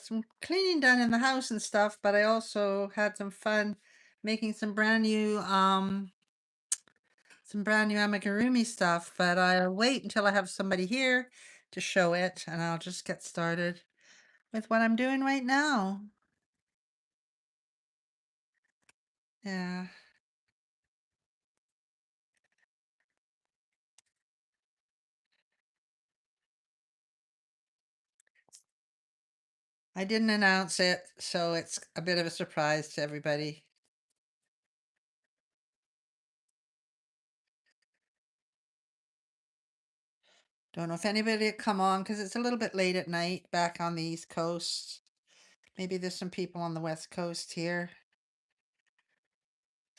some cleaning done in the house and stuff, but I also had some fun making some brand new amigurumi stuff, but I'll wait until I have somebody here to show it, and I'll just get started with what I'm doing right now. Yeah. I didn't announce it, so it's a bit of a surprise to everybody. Don't know if anybody will come on because it's a little bit late at night back on the East Coast. Maybe there's some people on the West Coast here.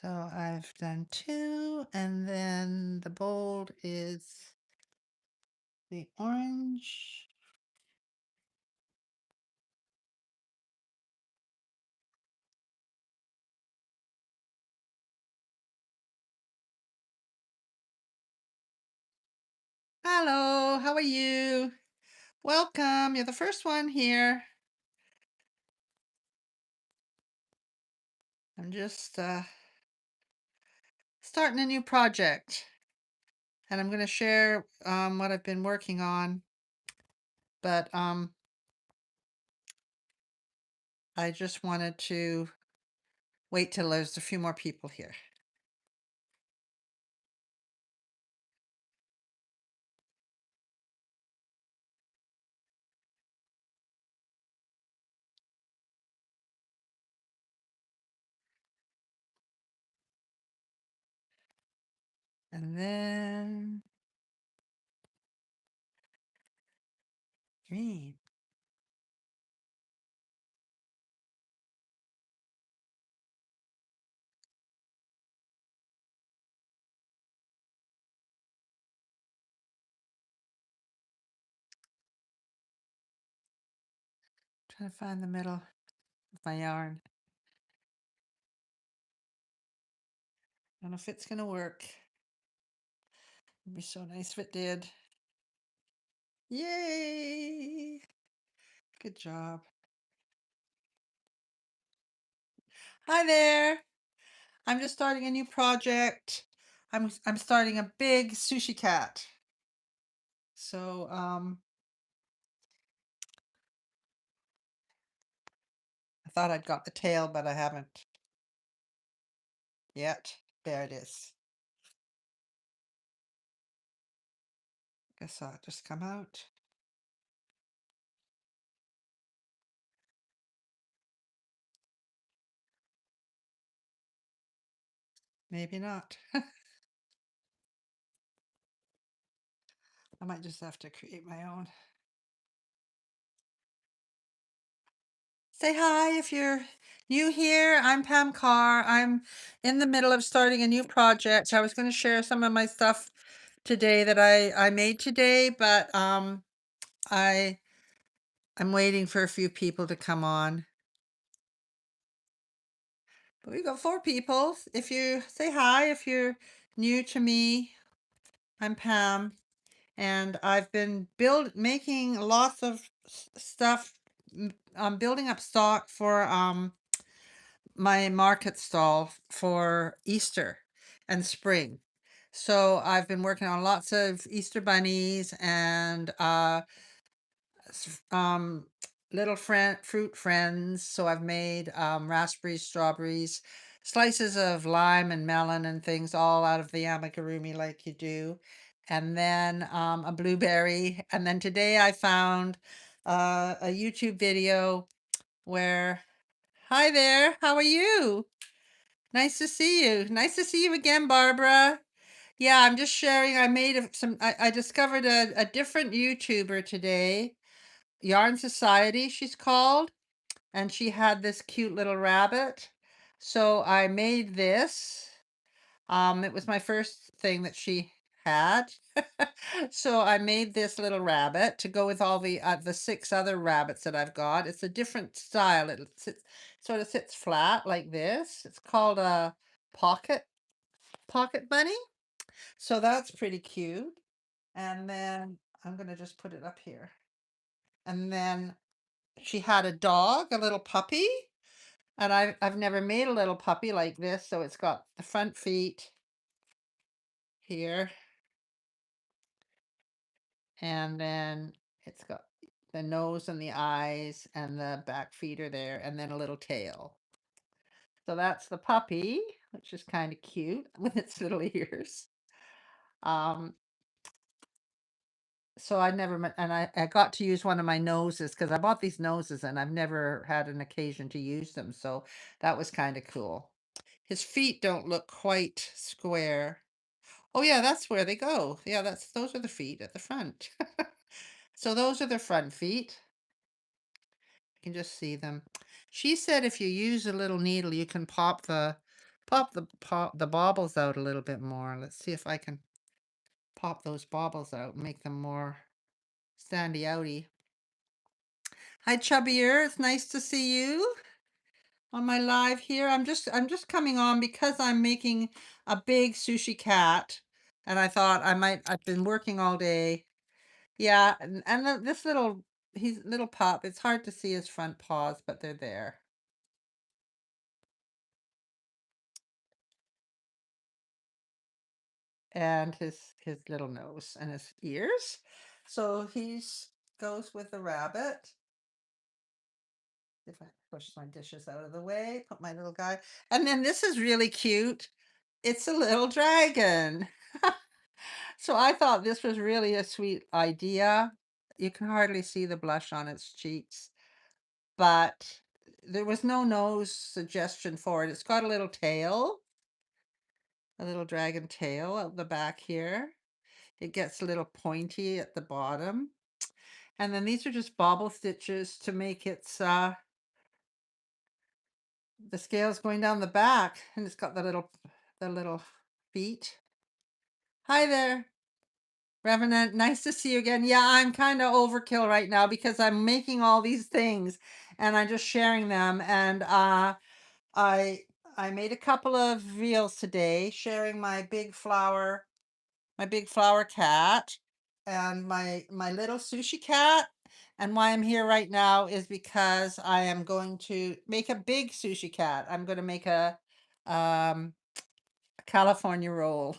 So I've done two, and then the bold is the orange. Hello, how are you? Welcome. You're the first one here. I'm just starting a new project, and I'm going to share what I've been working on. But I just wanted to wait till there's a few more people here. And then green. Trying to find the middle of my yarn. Don't know if it's gonna work. It'd be so nice if it did. Yay! Good job. Hi there. I'm just starting a new project. I'm starting a big sushi cat. So I thought I'd got the tail, but I haven't yet. There it is. Guess I'll just come out. Maybe not. I might just have to create my own. Say hi if you're new here. I'm Pam Carr. I'm in the middle of starting a new project. I was going to share some of my stuff today that I made today, but I I'm waiting for a few people to come on. But we've got four people. If you say hi, if you're new to me, I'm Pam, and I've been making lots of stuff. I'm building up stock for my market stall for Easter and spring. So I've been working on lots of Easter bunnies and s- um, little fruit friends. So I've made raspberries, strawberries, slices of lime and melon and things all out of the amigurumi like you do. And then a blueberry. And then today I found a YouTube video where, hi there, how are you? Nice to see you. Nice to see you again, Barbara. Yeah, I'm just sharing. I discovered a different YouTuber today, Yarn Society, she's called, and she had this cute little rabbit. So I made this. It was my first thing that she had. So I made this little rabbit to go with all the six other rabbits that I've got. It's a different style. Sort of sits flat like this. It's called a pocket pocket bunny. So that's pretty cute. And then I'm gonna just put it up here. And then she had a dog, a little puppy, and I've never made a little puppy like this, so it's got the front feet here, and then it's got the nose and the eyes and the back feet are there, and then a little tail. So that's the puppy, which is kind of cute with its little ears. Um, so I never met, and I got to use one of my noses because I bought these noses and I've never had an occasion to use them. So that was kind of cool. His feet don't look quite square. Oh yeah, that's where they go. Yeah, those are the feet at the front. So those are the front feet. You can just see them. She said if you use a little needle, you can pop the baubles out a little bit more. Let's see if I can pop those baubles out and make them more standy outy. Hi Chubby Ear, it's nice to see you on my live here. I'm just coming on because I'm making a big sushi cat and I thought I've been working all day. Yeah, and this he's little pup. It's hard to see his front paws, but they're there. And his little nose and his ears. So he's goes with the rabbit. If I push my dishes out of the way, put my little guy. And then this is really cute. It's a little dragon. So I thought this was really a sweet idea. You can hardly see the blush on its cheeks, but there was no nose suggestion for it. It's got a little tail, a little dragon tail out the back here. It gets a little pointy at the bottom. And then these are just bobble stitches to make the scales going down the back. And it's got the little feet. Hi there, Revenant. Nice to see you again. Yeah, I'm kind of overkill right now because I'm making all these things and I'm just sharing them. And I I made a couple of reels today sharing my big flower cat and my little sushi cat. And why I'm here right now is because I am going to make a big sushi cat. I'm going to make um a California roll.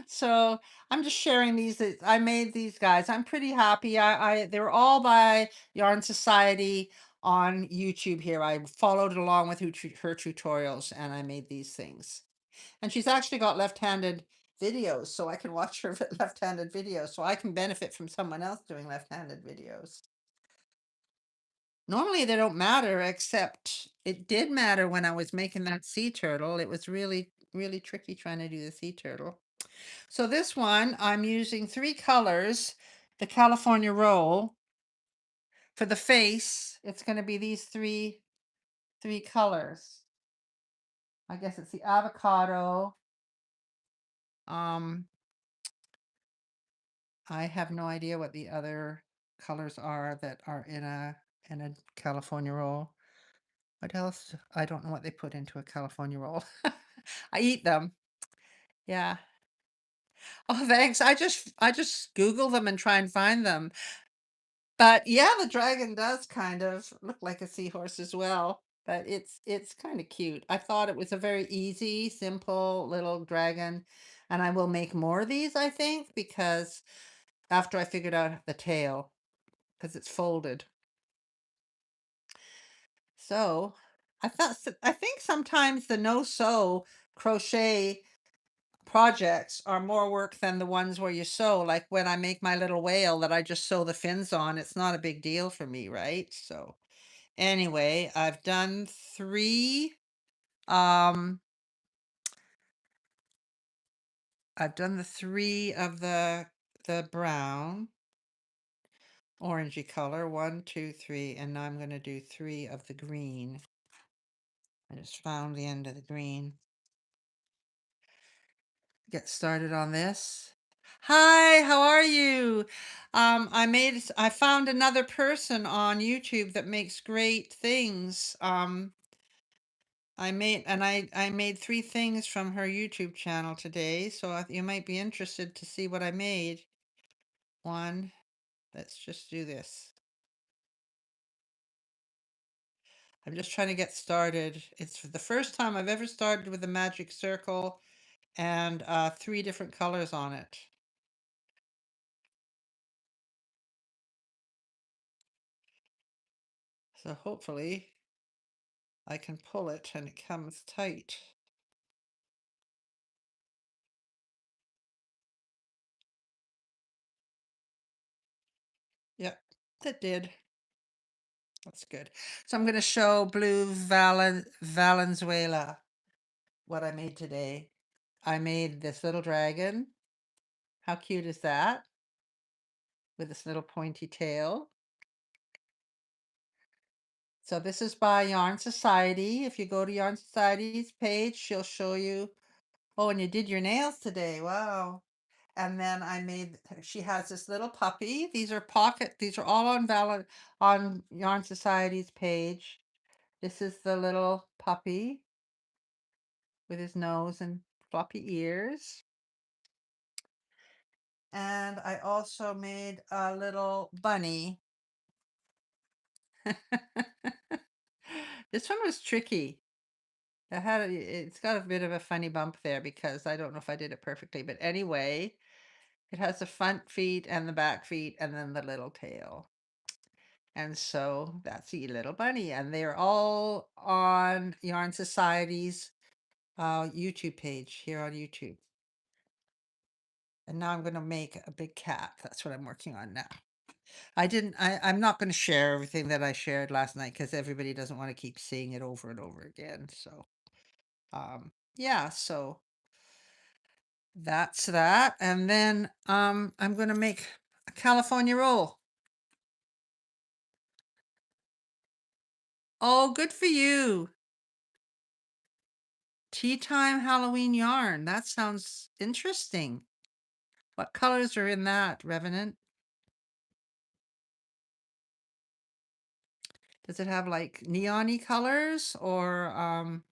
So I'm just sharing these. I made these guys. I'm pretty happy. They're all by Yarn Society on YouTube here. I followed along with her tutorials and I made these things. And she's actually got left-handed videos, so I can watch her left-handed videos, so I can benefit from someone else doing left-handed videos. Normally they don't matter, except it did matter when I was making that sea turtle. It was really, really tricky trying to do the sea turtle. So this one, I'm using 3 colors, the California roll. For the face, it's going to be these three colors. I guess it's the avocado. Um, I have no idea what the other colors are that are in a California roll. What else? I don't know what they put into a California roll. I eat them. Yeah. Oh, thanks. I just Google them and try and find them. But yeah, the dragon does kind of look like a seahorse as well. But it's kind of cute. I thought it was a very easy, simple little dragon. And I will make more of these, I think, because after I figured out the tail, because it's folded. So I think sometimes the no-sew crochet projects are more work than the ones where you sew. Like when I make my little whale that I just sew the fins on, it's not a big deal for me, right? So anyway, um I've done the 3 of the brown orangey color, 1, 2, 3, and now I'm going to do 3 of the green. I just found the end of the green. Get started on this. Hi, how are you? I found another person on YouTube that makes great things. I made 3 things from her YouTube channel today, so you might be interested to see what I made. One, let's just do this. I'm just trying to get started. It's the first time I've ever started with a magic circle and 3 different colors on it. So hopefully I can pull it and it comes tight. Yep, that did. That's good. So I'm going to show Blue Valenzuela what I made today. I made this little dragon. How cute is that? With this little pointy tail. So this is by Yarn Society. If you go to Yarn Society's page, she'll show you. Oh, and you did your nails today. Wow. And then I made, she has this little puppy. These are all on Yarn Society's page. This is the little puppy with his nose and floppy ears. And I also made a little bunny. This one was tricky. It's got a bit of a funny bump there because I don't know if I did it perfectly, but anyway, it has the front feet and the back feet and then the little tail. And so that's the little bunny, and they're all on Yarn Society's YouTube page here on YouTube. And now I'm going to make a big cat. That's what I'm working on now. I'm not going to share everything that I shared last night because everybody doesn't want to keep seeing it over and over again. So, yeah, so that's that. And then, I'm going to make a California roll. Oh, good for you. Tea time Halloween yarn. That sounds interesting. What colors are in that, Revenant? Does it have like neon-y colors or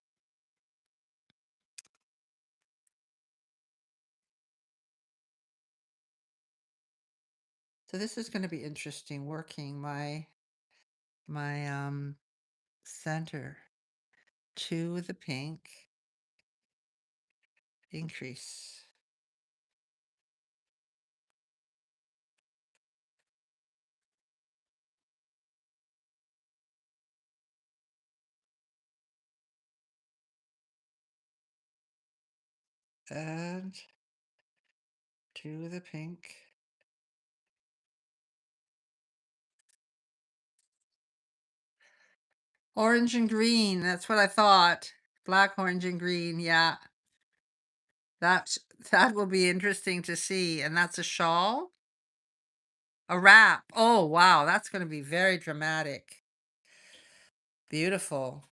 so this is going to be interesting working my center. 2 with the pink. Increase. And 2 with the pink. Orange and green. That's what I thought. Black, orange, and green. Yeah. That's that will be interesting to see. And that's a shawl? A wrap. Oh, wow. That's going to be very dramatic. Beautiful.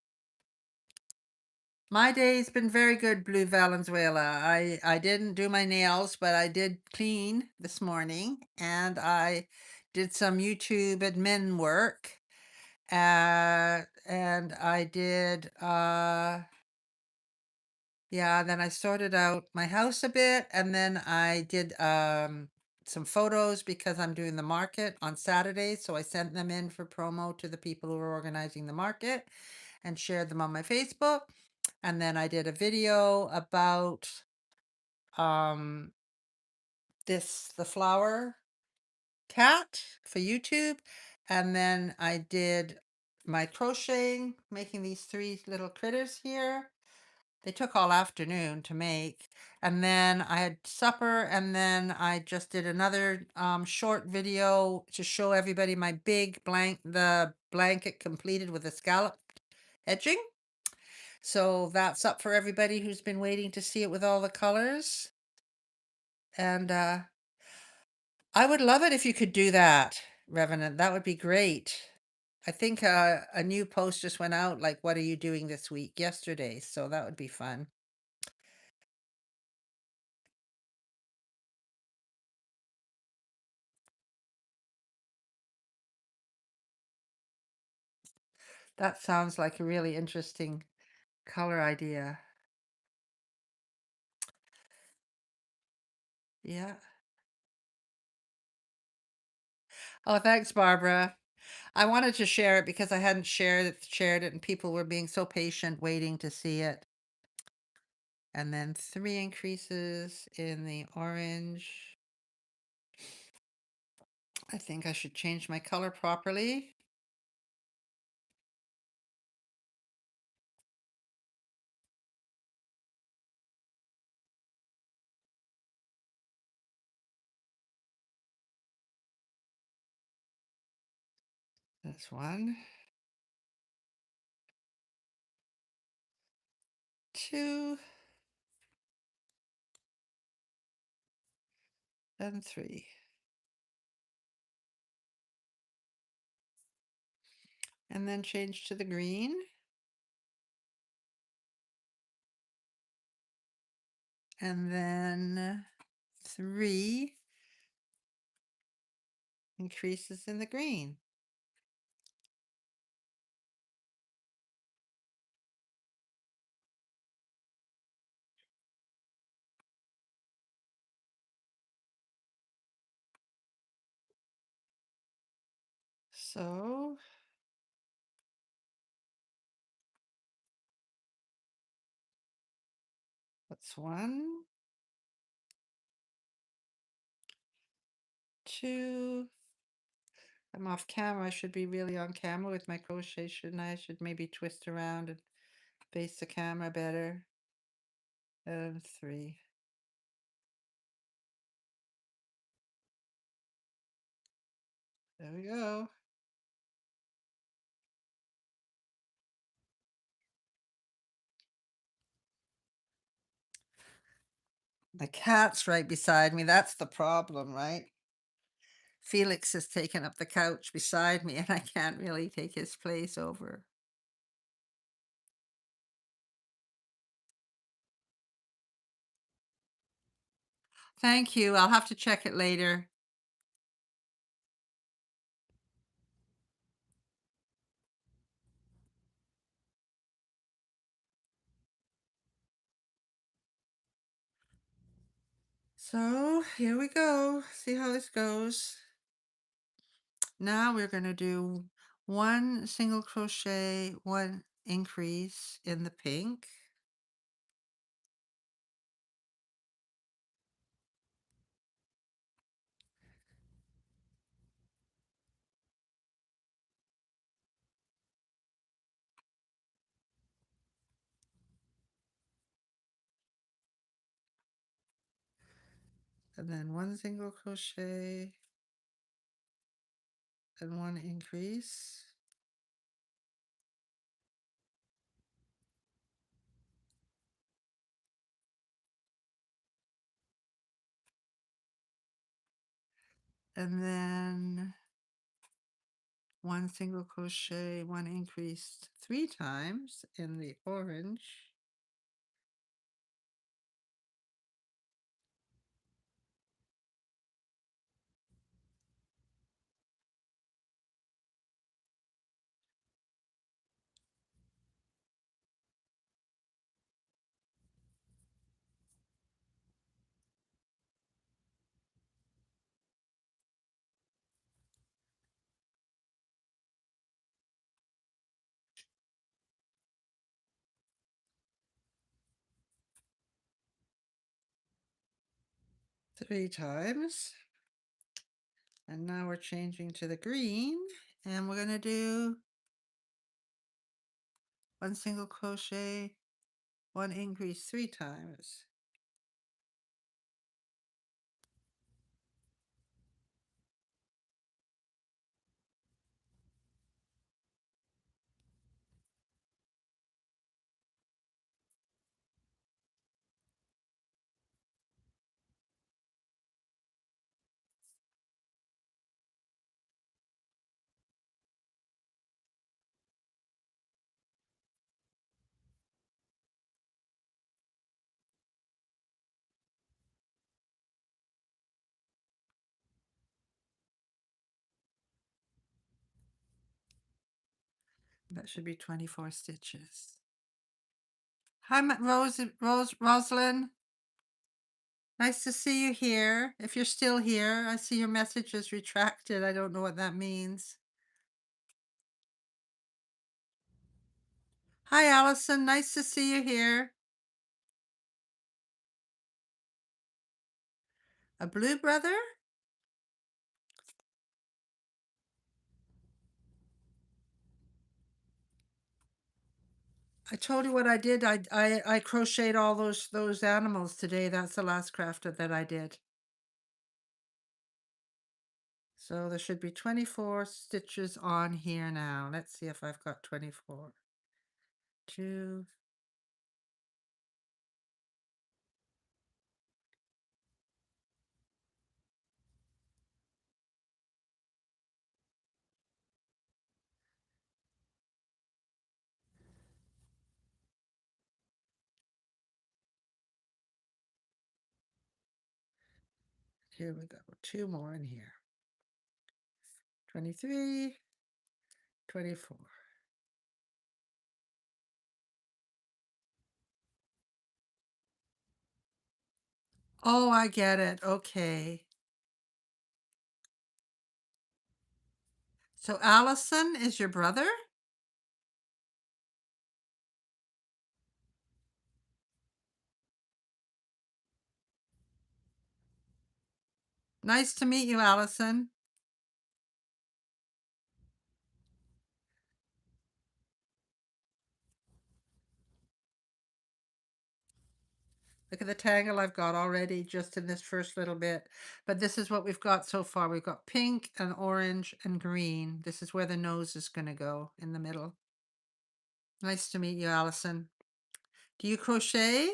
My day's been very good, Blue Valenzuela. I didn't do my nails, but I did clean this morning and I did some YouTube admin work. And I did yeah, then I sorted out my house a bit and then I did some photos because I'm doing the market on Saturday, so I sent them in for promo to the people who are organizing the market and shared them on my Facebook. And then I did a video about um the flower cat for YouTube. And then I did my crocheting, making these 3 little critters here. They took all afternoon to make. And then I had supper, and then I just did another short video to show everybody my the blanket completed with a scallop edging. So that's up for everybody who's been waiting to see it with all the colors. And I would love it if you could do that, Revenant. That would be great. I think a new post just went out, like, what are you doing this week? Yesterday. So that would be fun. That sounds like a really interesting color idea. Yeah. Oh, thanks, Barbara. I wanted to share it because I hadn't shared it and people were being so patient waiting to see it. And then 3 increases in the orange. I think I should change my color properly. That's 1, 2, and 3. And then change to the green. And then 3 increases in the green. So that's 1, 2. I'm off camera. I should be really on camera with my crochet, shouldn't I? I should maybe twist around and face the camera better. And 3. There we go. The cat's right beside me. That's the problem, right? Felix has taken up the couch beside me and I can't really take his place over. Thank you. I'll have to check it later. So here we go. See how this goes. Now we're going to do 1 single crochet, 1 increase in the pink. And then 1 single crochet and 1 increase. And then 1 single crochet, 1 increased 3 times in the orange. 3 times. And now we're changing to the green and we're going to do 1 single crochet, 1 increase 3 times. That should be 24 stitches. Hi, Rosalind. Nice to see you here. If you're still here, I see your message is retracted. I don't know what that means. Hi, Allison. Nice to see you here. A blue brother? I told you what I did. I crocheted all those animals today. That's the last craft that I did. So there should be 24 stitches on here now. Let's see if I've got 24. Two. Here we go. Two more in here. 23, 24. Oh, I get it. Okay. So Allison is your brother? Nice to meet you, Allison. Look at the tangle I've got already just in this first little bit. But this is what we've got so far. We've got pink and orange and green. This is where the nose is going to go in the middle. Nice to meet you, Allison. Do you crochet?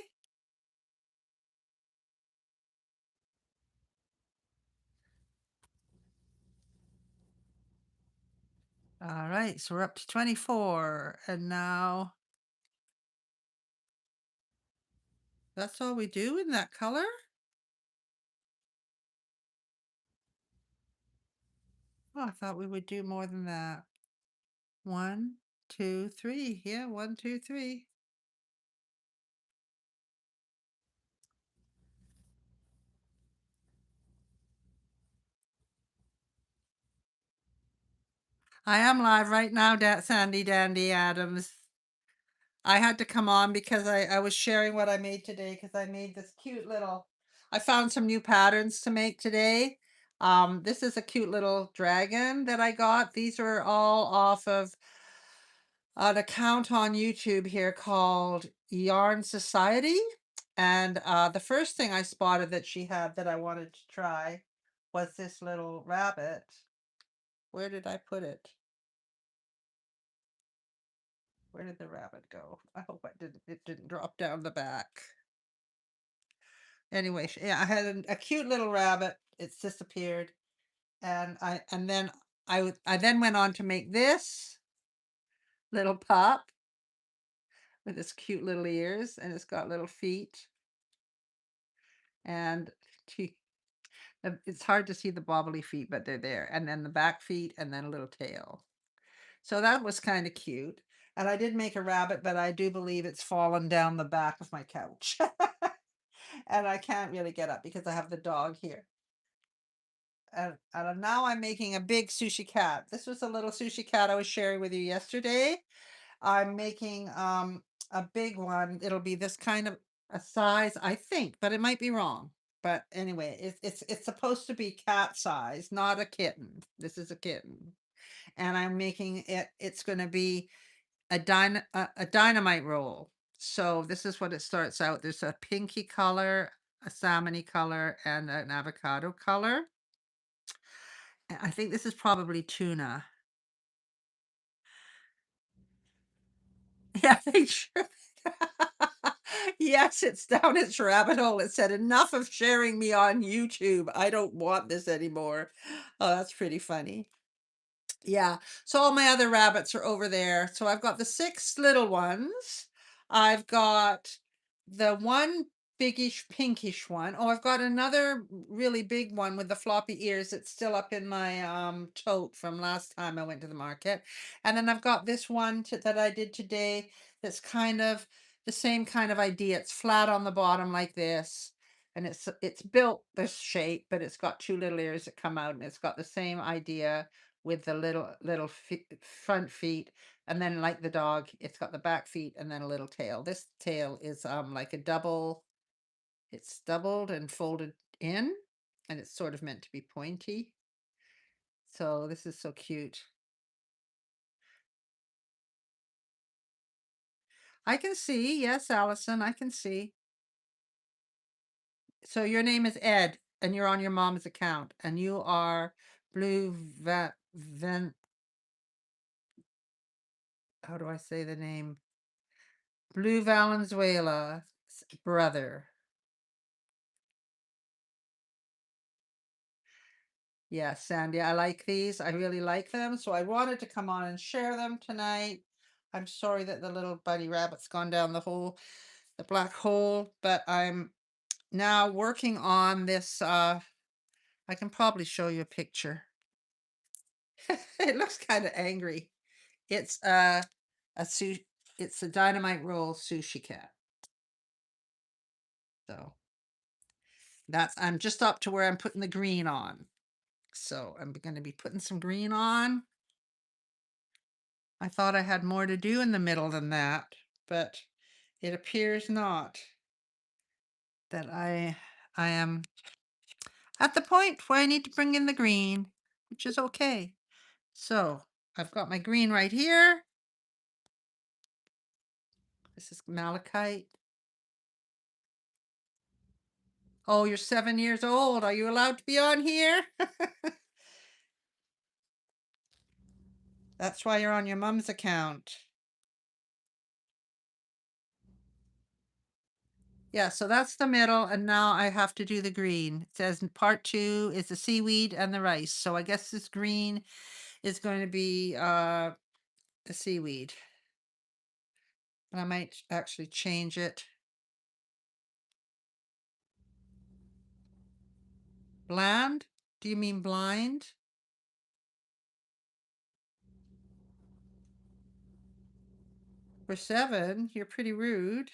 All right, so we're up to 24. And now that's all we do in that color? Oh, I thought we would do more than that. One, two, three. Yeah, one, two, three. I am live right now, Sandy Dandy Adams. I had to come on because I was sharing what I made today because I made this cute little, I found some new patterns to make today. This is a cute little dragon that I got. These are all off of an account on YouTube here called Yarn Society. And the first thing I spotted that she had that I wanted to try was this little rabbit. Where did I put it? Where did the rabbit go? I hope it didn't drop down the back. Anyway, yeah, I had a cute little rabbit. It's disappeared, and then I then went on to make this little pup with its cute little ears, and it's got little feet, and she, it's hard to see the bobbly feet, but they're there, and then the back feet, and then a little tail. So that was kind of cute. And I did make a rabbit, but I do believe it's fallen down the back of my couch. And I can't really get up because I have the dog here. And now I'm making a big sushi cat. This was a little sushi cat I was sharing with you yesterday. I'm making a big one. It'll be this kind of a size, I think, but it might be wrong. But anyway, it's supposed to be cat size, not a kitten. This is a kitten. And I'm making it, it's going to be a dynamite roll. So this is what it starts out. There's a pinky color, a salmony color, and an avocado color. I think this is probably tuna. Yeah, they sure. Yes, it's down its rabbit hole. It said, enough of sharing me on YouTube. I don't want this anymore. Oh, that's pretty funny. Yeah. So all my other rabbits are over there. So I've got the 6 little ones. I've got the one biggish pinkish one. Oh, I've got another really big one with the floppy ears. It's still up in my tote from last time I went to the market. And then I've got this one that I did today that's kind of the same kind of idea. It's flat on the bottom like this. And it's built this shape, but it's got 2 little ears that come out and it's got the same idea with the little front feet, and then like the dog, it's got the back feet and then a little tail. This tail is like a double. It's doubled and folded in, and it's sort of meant to be pointy. So this is so cute. I can see. Yes, Allison, I can see. So your name is Ed, and you're on your mom's account, and you are Blue how do I say the name? Blue Valenzuela's brother. Yes, Sandy, I like these. I really like them. So I wanted to come on and share them tonight. I'm sorry that the little bunny rabbit's gone down the black hole, but I'm now working on this. I can probably show you a picture. It looks kind of angry. It's a it's a dynamite roll sushi cat. So that's I'm just up to where I'm putting the green on. So I'm going to be putting some green on. I thought I had more to do in the middle than that, but it appears not. That I am at the point where I need to bring in the green, which is okay. So I've got my green right here. This is malachite. Oh, you're 7 years old. Are you allowed to be on here? That's why you're on your mom's account. Yeah, so that's the middle, and now I have to do the green. It says part 2 is the seaweed and the rice. So I guess this green is going to be the seaweed. And I might actually change it. Bland? Do you mean blind? For 7, you're pretty rude.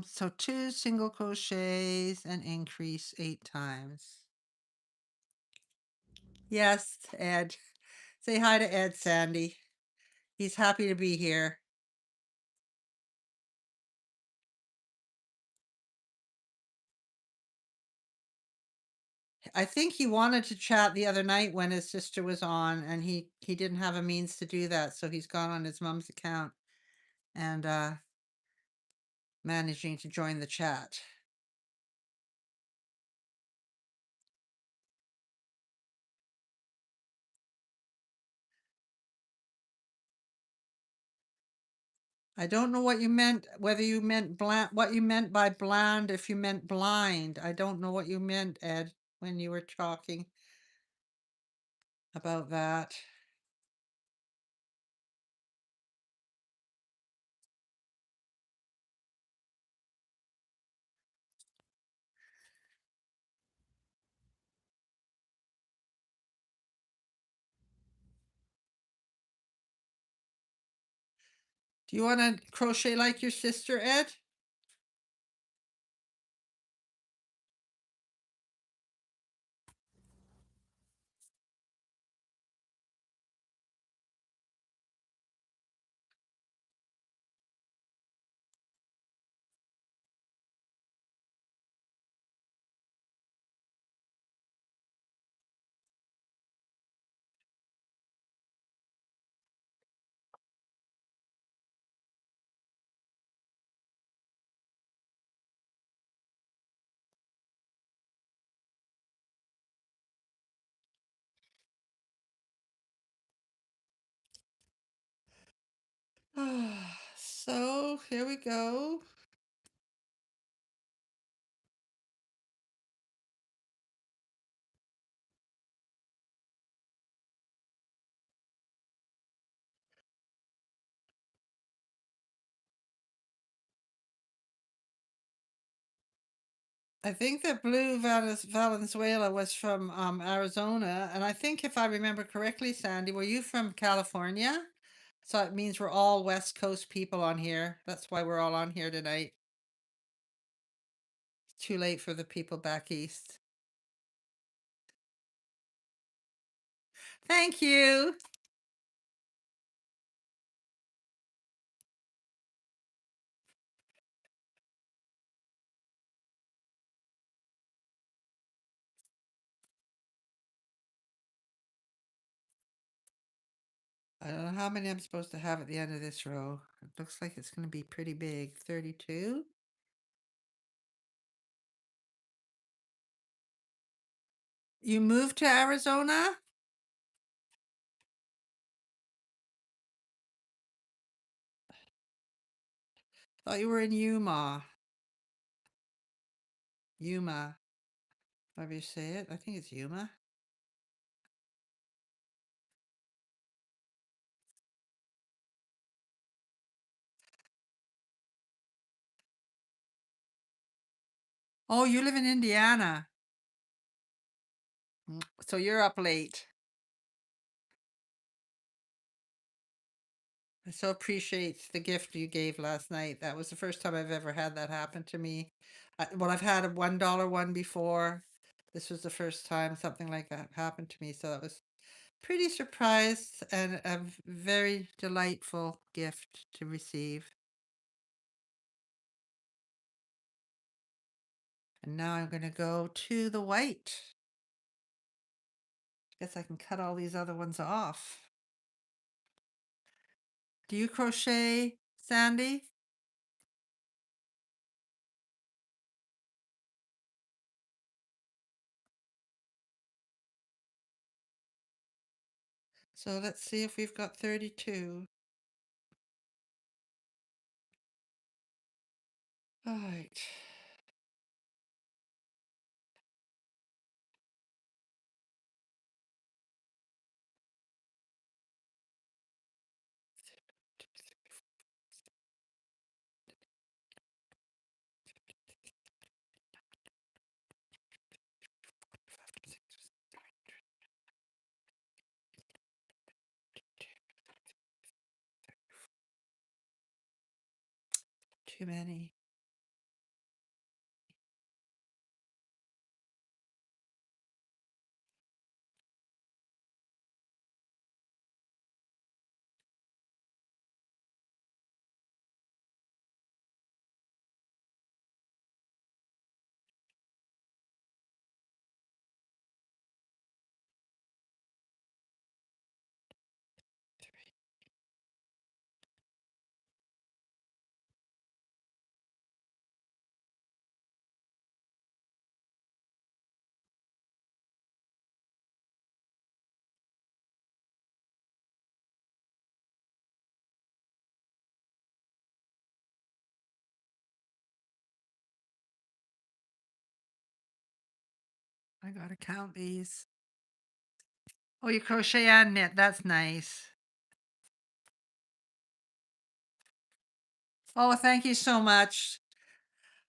So 2 single crochets and increase 8 times. Yes, Ed. Say hi to Ed, Sandy. He's happy to be here. I think he wanted to chat the other night when his sister was on, and he didn't have a means to do that, so he's gone on his mom's account and managing to join the chat. I don't know what you meant, whether you meant bland, what you meant by bland, if you meant blind. I don't know what you meant, Ed, when you were talking about that. Do you want to crochet like your sister, Ed? So here we go. I think that Blue Valenzuela was from Arizona, and I think if I remember correctly, Sandy, were you from California? So it means we're all West Coast people on here. That's why we're all on here tonight. Too late for the people back east. Thank you. I don't know how many I'm supposed to have at the end of this row. It looks like it's going to be pretty big. 32. You moved to Arizona? Thought you were in Yuma. Yuma. However you say it. I think it's Yuma. Oh, you live in Indiana. So you're up late. I so appreciate the gift you gave last night. That was the first time I've ever had that happen to me. Well, I've had a $1 one before. This was the first time something like that happened to me. So that was pretty surprised and a very delightful gift to receive. And now I'm going to go to the white. Guess I can cut all these other ones off. Do you crochet, Sandy? So let's see if we've got 32. All right. Too many. I gotta count these. Oh, you crochet and knit. That's nice. Oh, thank you so much.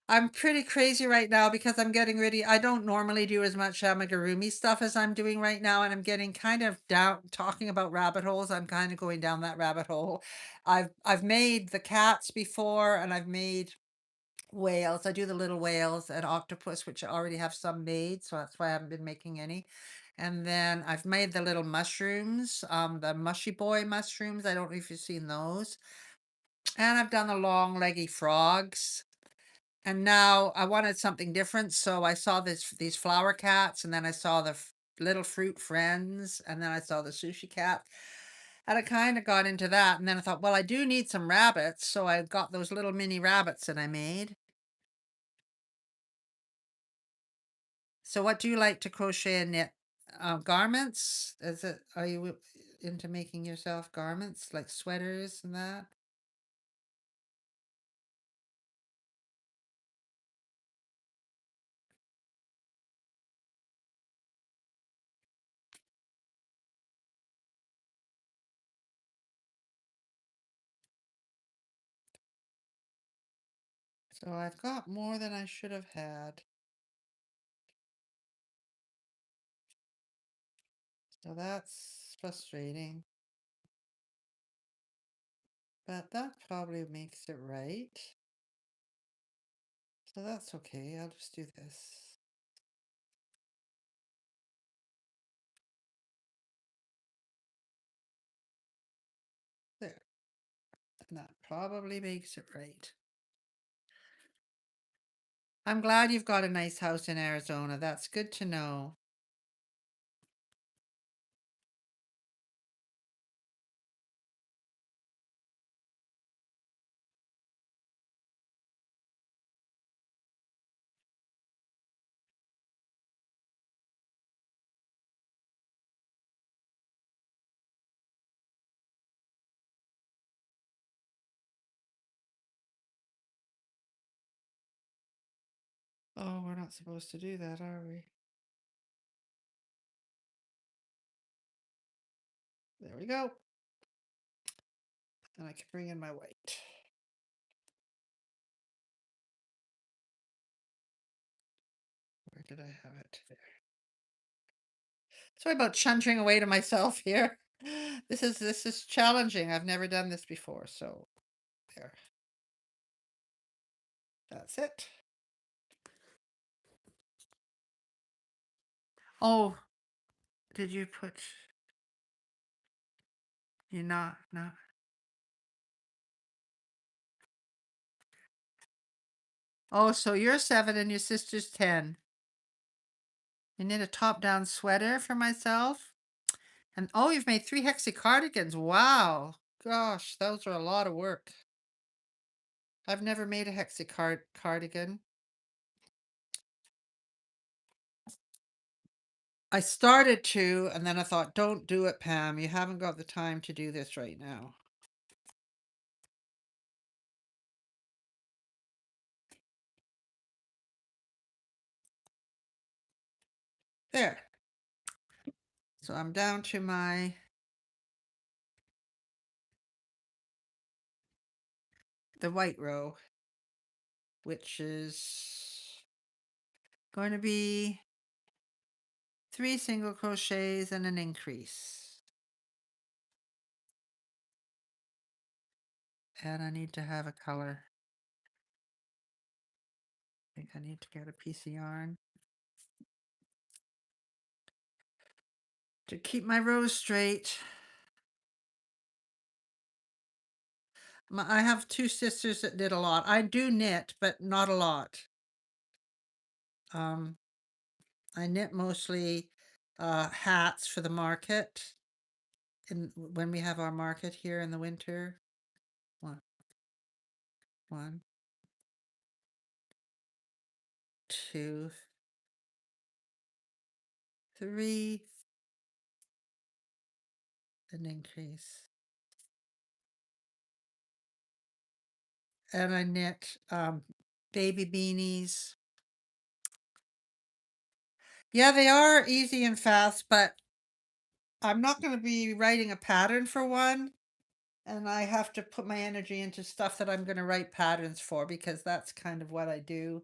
I'm pretty crazy right now because I'm getting ready. I don't normally do as much amigurumi stuff as I'm doing right now, and I'm getting kind of down talking about rabbit holes. I'm kind of going down that rabbit hole. I've made the cats before, and I've made whales. I do the little whales and octopus, which I already have some made, so that's why I haven't been making any. And then I've made the little mushrooms, the mushy boy mushrooms. I don't know if you've seen those. And I've done the long leggy frogs. And now I wanted something different, so I saw these flower cats, and then I saw the little fruit friends, and then I saw the sushi cat. And I kind of got into that, and then I thought, well, I do need some rabbits, so I got those little mini rabbits that I made. So what do you like to crochet and knit? Garments? Are you into making yourself garments like sweaters and that? So I've got more than I should have had. So that's frustrating. But that probably makes it right. So that's okay. I'll just do this. There. And that probably makes it right. I'm glad you've got a nice house in Arizona. That's good to know. Oh, we're not supposed to do that, are we? There we go. And I can bring in my white. Where did I have it? There. Sorry about chuntering away to myself here. This is challenging. I've never done this before, so there. That's it. Oh, did you put you not? Oh, so you're 7 and your sister's 10. I knit a top-down sweater for myself. And oh, you've made 3 hexy cardigans. Wow. Gosh, those are a lot of work. I've never made a hexi cardigan. I started to, and then I thought, don't do it, Pam. You haven't got the time to do this right now. There. So I'm down to the white row, which is going to be 3 single crochets and an increase. And I need to have a color. I think I need to get a piece of yarn to keep my rows straight. I have 2 sisters that did a lot. I do knit, but not a lot. Um, I knit mostly hats for the market, and when we have our market here in the winter. One, two, three, an increase. And I knit baby beanies. Yeah, they are easy and fast, but I'm not going to be writing a pattern for one. And I have to put my energy into stuff that I'm going to write patterns for because that's kind of what I do.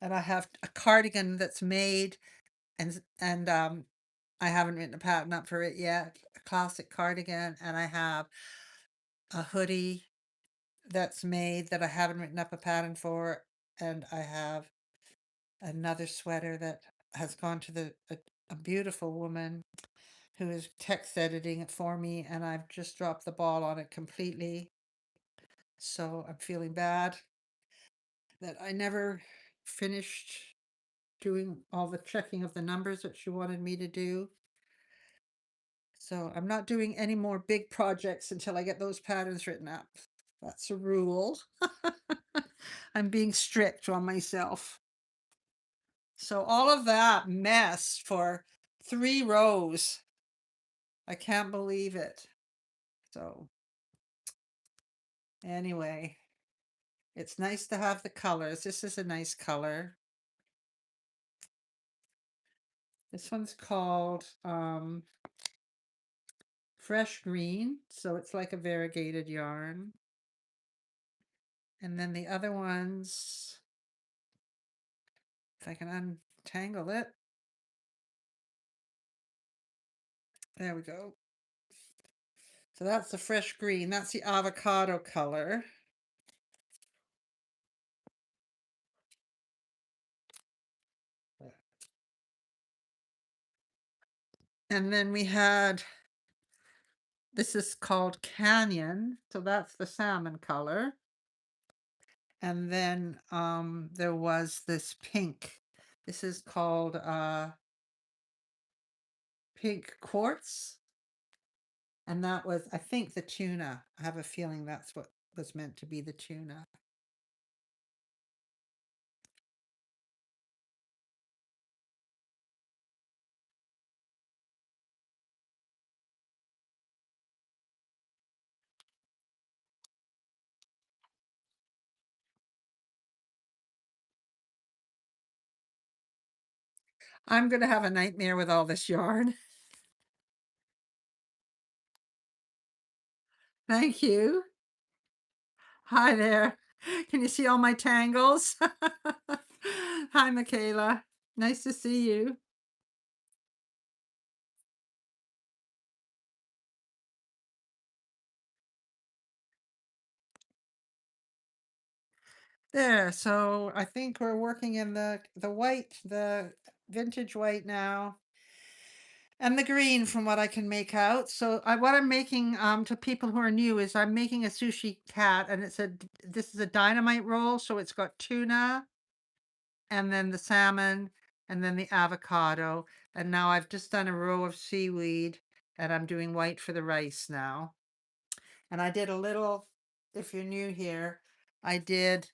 And I have a cardigan that's made, and I haven't written a pattern up for it yet. A classic cardigan, and I have a hoodie that's made that I haven't written up a pattern for, and I have another sweater that has gone to a beautiful woman who is text editing it for me, and I've just dropped the ball on it completely. So I'm feeling bad that I never finished doing all the checking of the numbers that she wanted me to do. So I'm not doing any more big projects until I get those patterns written up. That's a rule. I'm being strict on myself. So all of that mess for 3 rows. I can't believe it. So anyway, it's nice to have the colors. This is a nice color. This one's called Fresh Green, so it's like a variegated yarn. And then the other ones, if I can untangle it. There we go. So that's the fresh green. That's the avocado color. And then we had, this is called Canyon, so that's the salmon color. And then there was this pink. This is called pink quartz. And that was, I think, the tuna. I have a feeling that's what was meant to be the tuna. I'm going to have a nightmare with all this yarn. Thank you. Hi there. Can you see all my tangles? Hi, Michaela. Nice to see you. There. So I think we're working in the white, the vintage white now, and the green from what I can make out. So what I'm making to people who are new is I'm making a sushi cat, and this is a dynamite roll, so it's got tuna and then the salmon and then the avocado, and now I've just done a row of seaweed, and I'm doing white for the rice now. And I did a little, if you're new here, I did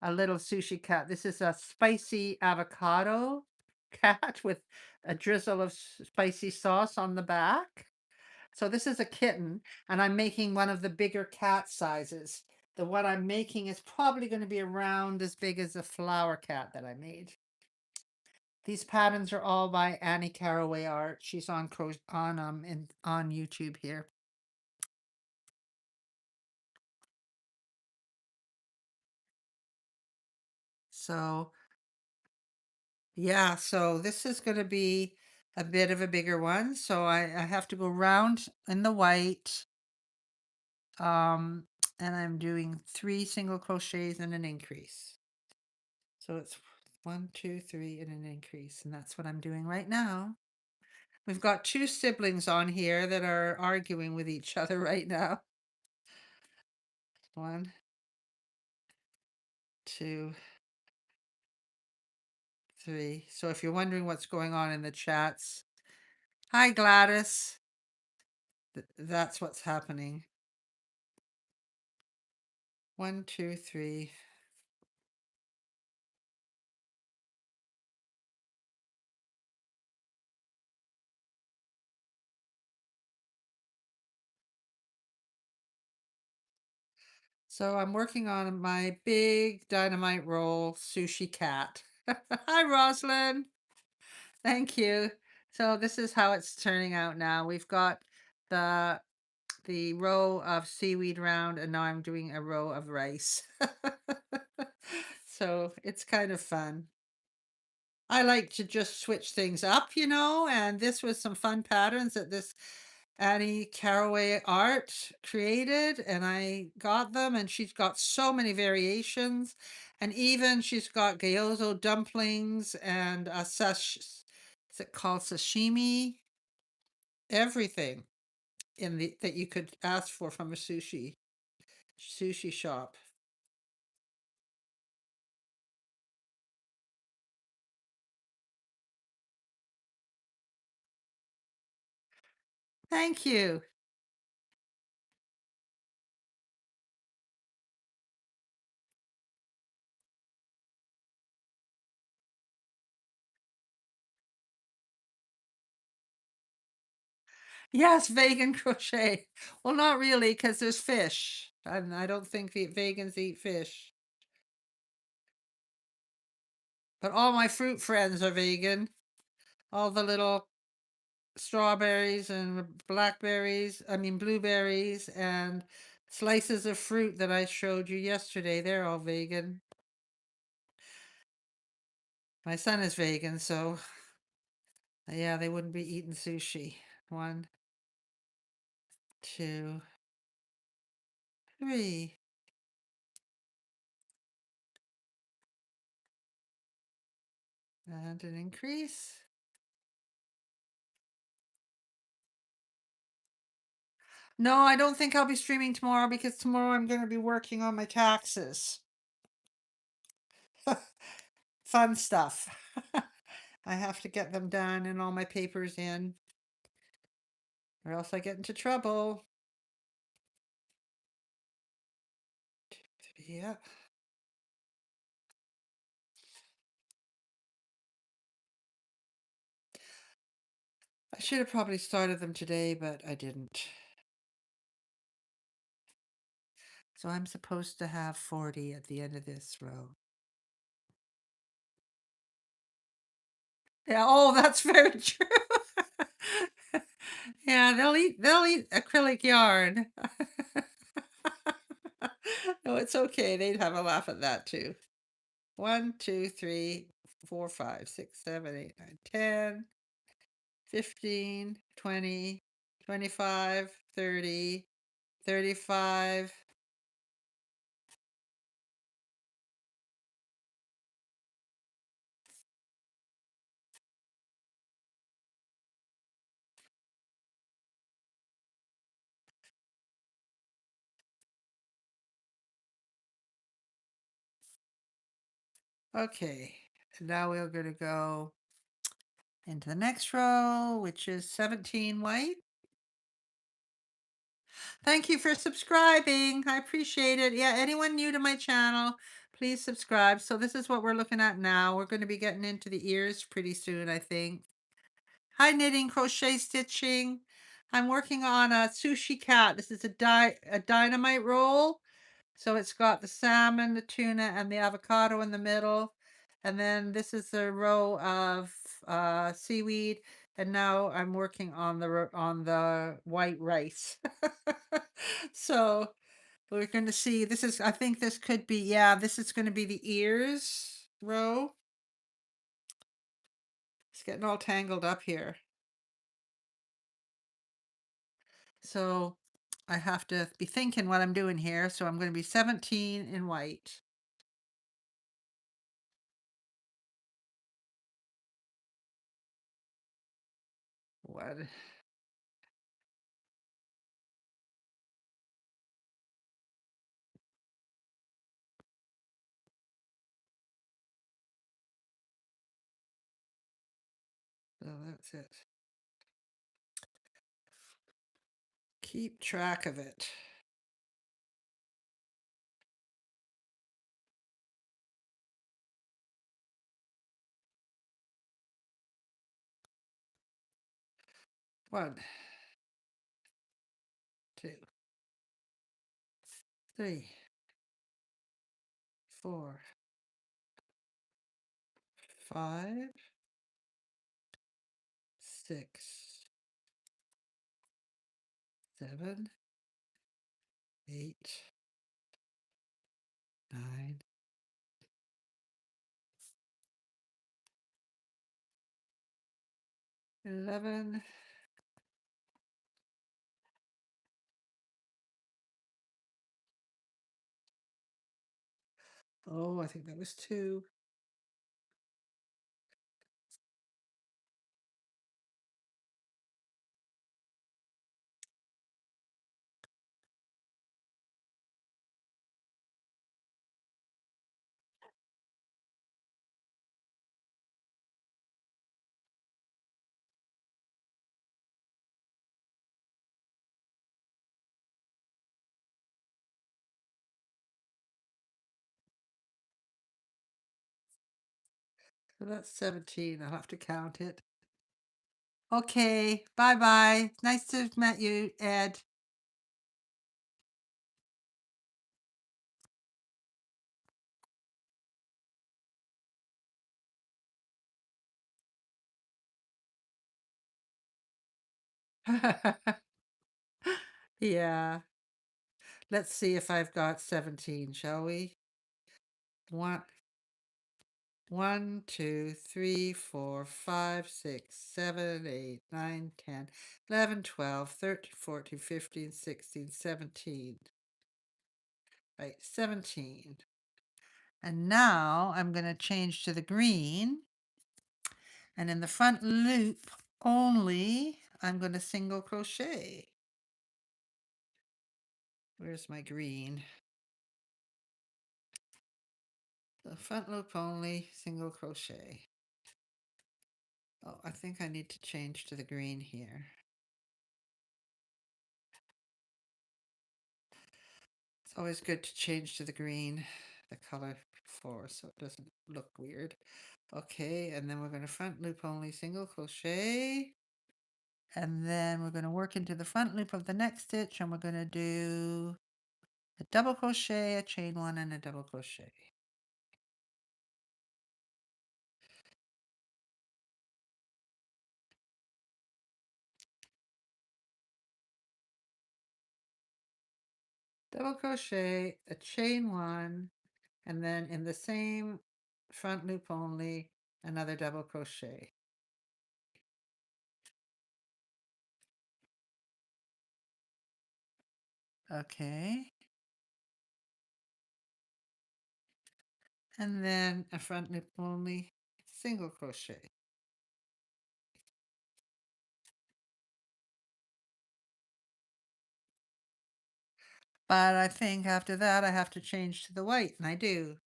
a little sushi cat. This is a spicy avocado cat with a drizzle of spicy sauce on the back. So this is a kitten, and I'm making one of the bigger cat sizes. The one I'm making is probably going to be around as big as a flower cat that I made. These patterns are all by Annie Carroway Art. She's on on YouTube here. So yeah, so this is going to be a bit of a bigger one. So I have to go round in the white. Um, and I'm doing 3 single crochets and an increase. So it's 1, 2, 3, and an increase. And that's what I'm doing right now. We've got 2 siblings on here that are arguing with each other right now. 1, 2, 3. So if you're wondering what's going on in the chats, hi Gladys. That's what's happening. 1, 2, 3. So I'm working on my big dynamite roll sushi cat. Hi Rosalind. Thank you. So this is how it's turning out now. We've got the the row of seaweed round, and now I'm doing a row of rice. So it's kind of fun. I like to just switch things up, and this was some fun patterns that this Annie Carroway Art created, and I got them, and she's got so many variations, and even she's got gyozo dumplings and a is it called sashimi? Everything in the that you could ask for from a sushi shop. Thank you. Yes, vegan crochet. Well, not really, because there's fish, and I don't think the vegans eat fish. But all my fruit friends are vegan. All the little strawberries and blackberries, I mean blueberries and slices of fruit that I showed you yesterday, they're all vegan. My son is vegan, so yeah, they wouldn't be eating sushi. 1, 2, 3. And an increase. No, I don't think I'll be streaming tomorrow because tomorrow I'm going to be working on my taxes. Fun stuff. I have to get them done and all my papers in, or else I get into trouble. Yeah. I should have probably started them today, but I didn't. So I'm supposed to have 40 at the end of this row. Yeah, oh, that's very true. Yeah, they'll eat acrylic yarn. No, it's okay. They'd have a laugh at that too. 1, 2, 3, 4, 5, 6, 7, 8, 9, 10, 15, 20, 25, 30, 35. Okay, now we're going to go into the next row, which is 17 white. Thank you for subscribing. I appreciate it. Yeah, anyone new to my channel, please subscribe. So this is what we're looking at now. We're going to be getting into the ears pretty soon, I think. Hi, knitting, crochet, stitching. I'm working on a sushi cat. This is a dynamite roll. So it's got the salmon, the tuna, and the avocado in the middle. And then this is a row of seaweed. And now I'm working on the white rice. So we're going to see. This is, I think this could be, yeah, this is going to be the ears row. It's getting all tangled up here. So I have to be thinking what I'm doing here. So I'm going to be 17 in white. What? So that's it. Keep track of it. One, two, three, four, five, six, 7, 8, 9, 11. Oh, I think that was 2. So that's 17. I'll have to count it. Okay, bye bye. Nice to have met you, Ed. Yeah. Let's see if I've got 17, shall we? One, 1, 2, 3, 4, 5, 6, 7, 8, 9, 10, 11, 12, 13, 14, 15, 16, 17. Right, 17. And now I'm going to change to the green. And in the front loop only, I'm going to single crochet. Where's my green? The front loop only, single crochet. Oh, I think I need to change to the green here. It's always good to change to the green, the color before, so it doesn't look weird. Okay, and then we're going to front loop only, single crochet. And then we're going to work into the front loop of the next stitch, and we're going to do a double crochet, a chain one, and a double crochet. Double crochet, a chain one, and then in the same front loop only, another double crochet. Okay. And then a front loop only, single crochet. But I think after that I have to change to the white, and I do.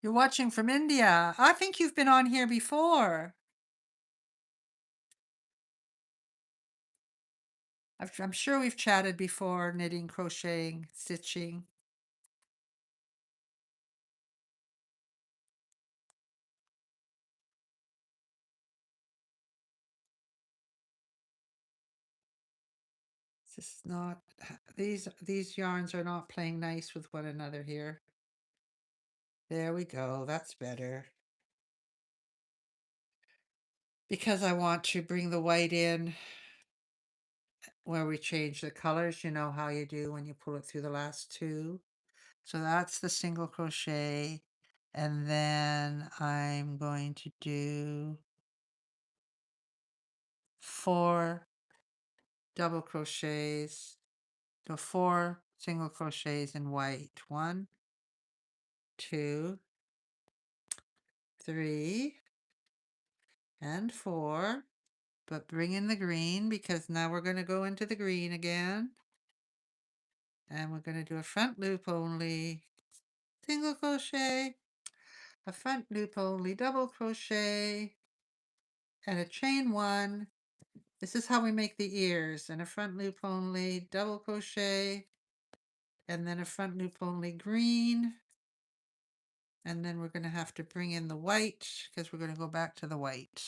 You're watching from India. I think you've been on here before. I'm sure we've chatted before, knitting, crocheting, stitching. It's just not, these yarns are not playing nice with one another here. There we go, that's better. Because I want to bring the white in where we change the colors, you know how you do when you pull it through the last two. So that's the single crochet. And then I'm going to do 4 double crochets, so 4 single crochets in white. 1, 2, 3, and 4. But bring in the green because now we're going to go into the green again. And we're going to do a front loop only, single crochet, a front loop only, double crochet, and a chain one. This is how we make the ears, and a front loop only, double crochet, and then a front loop only green. And then we're going to have to bring in the white because we're going to go back to the white.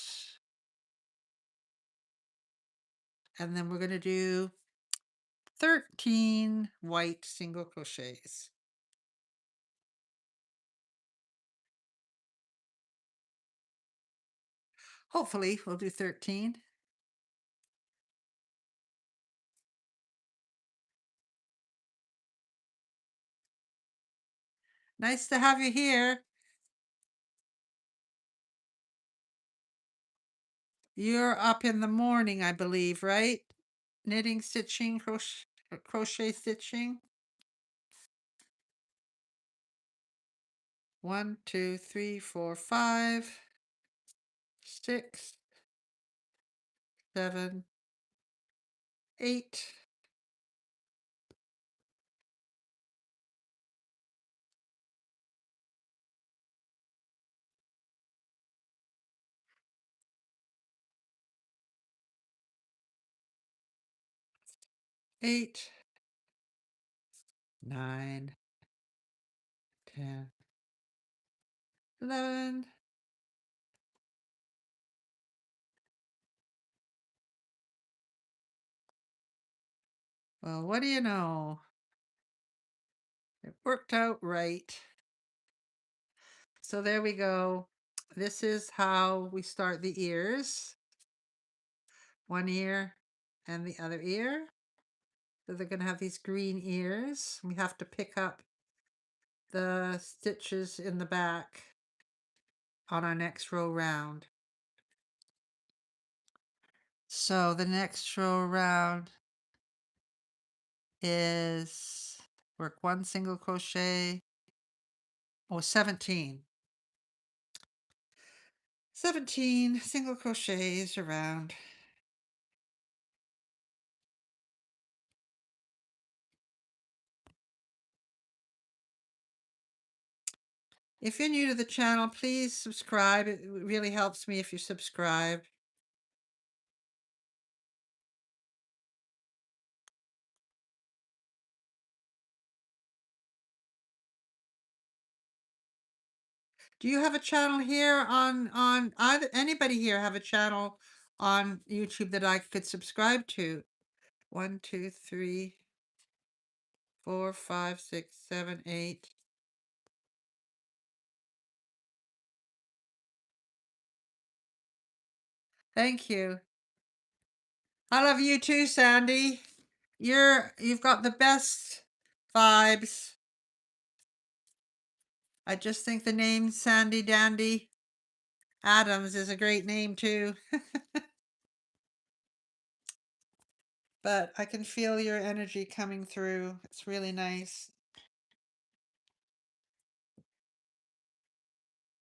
And then we're going to do 13 white single crochets. Hopefully we'll do 13. Nice to have you here. You're up in the morning, I believe, right? Knitting, stitching, crochet stitching. 1, 2, 3, 4, 5, 6, 7, 8. 8, 9, 10, 11. Well, what do you know? It worked out right. So there we go. This is how we start the ears. One ear and the other ear. So they're going to have these green ears. We have to pick up the stitches in the back on our next row round. So the next row around is work 1 single crochet, 17. 17 single crochets around. If you're new to the channel, please subscribe. It really helps me if you subscribe. Do you have a channel here on either anybody here have a channel on YouTube that I could subscribe to? 1, 2, 3, 4, 5, 6, 7, 8. Thank you. I love you too, Sandy. You've got the best vibes. I just think the name Sandy Dandy Adams is a great name too. But I can feel your energy coming through. It's really nice.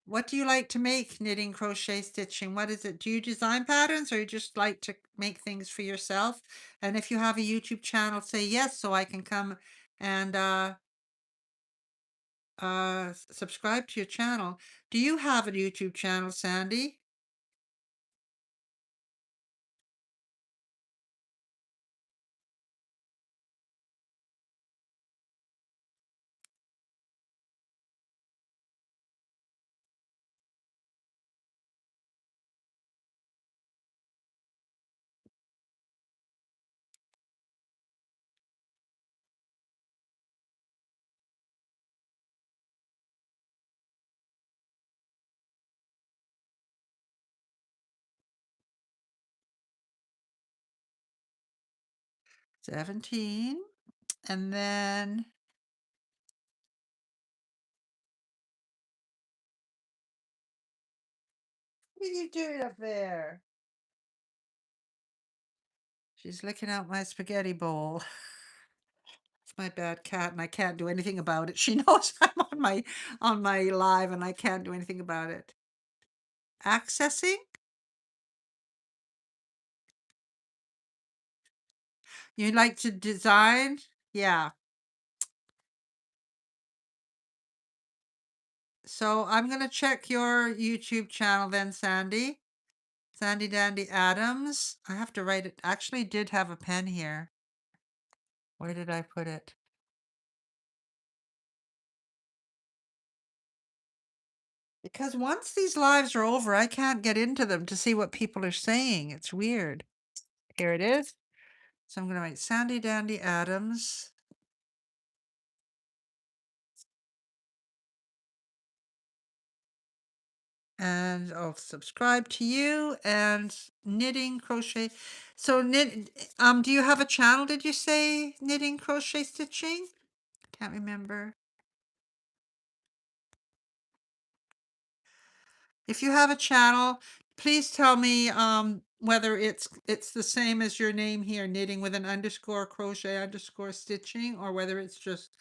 What do you like to make knitting, crochet, stitching? What is it? Do you design patterns or you just like to make things for yourself? And if you have a YouTube channel, say yes so I can come and subscribe to your channel. Do you have a YouTube channel, Sandy? $17. And then what are you doing up there? She's licking out my spaghetti bowl. It's my bad cat and I can't do anything about it. She knows I'm on my live and I can't do anything about it. Accessing? You like to design? Yeah. So I'm going to check your YouTube channel then, Sandy. Sandy Dandy Adams. I have to write it. Actually did have a pen here. Where did I put it? Because once these lives are over, I can't get into them to see what people are saying. It's weird. Here it is. So I'm going to write Sandy Dandy Adams. And I'll subscribe to you and knitting, crochet. So do you have a channel, did you say? Knitting, crochet, stitching? Can't remember. If you have a channel, please tell me whether it's the same as your name here, knitting with an underscore, crochet underscore, stitching, or whether it's just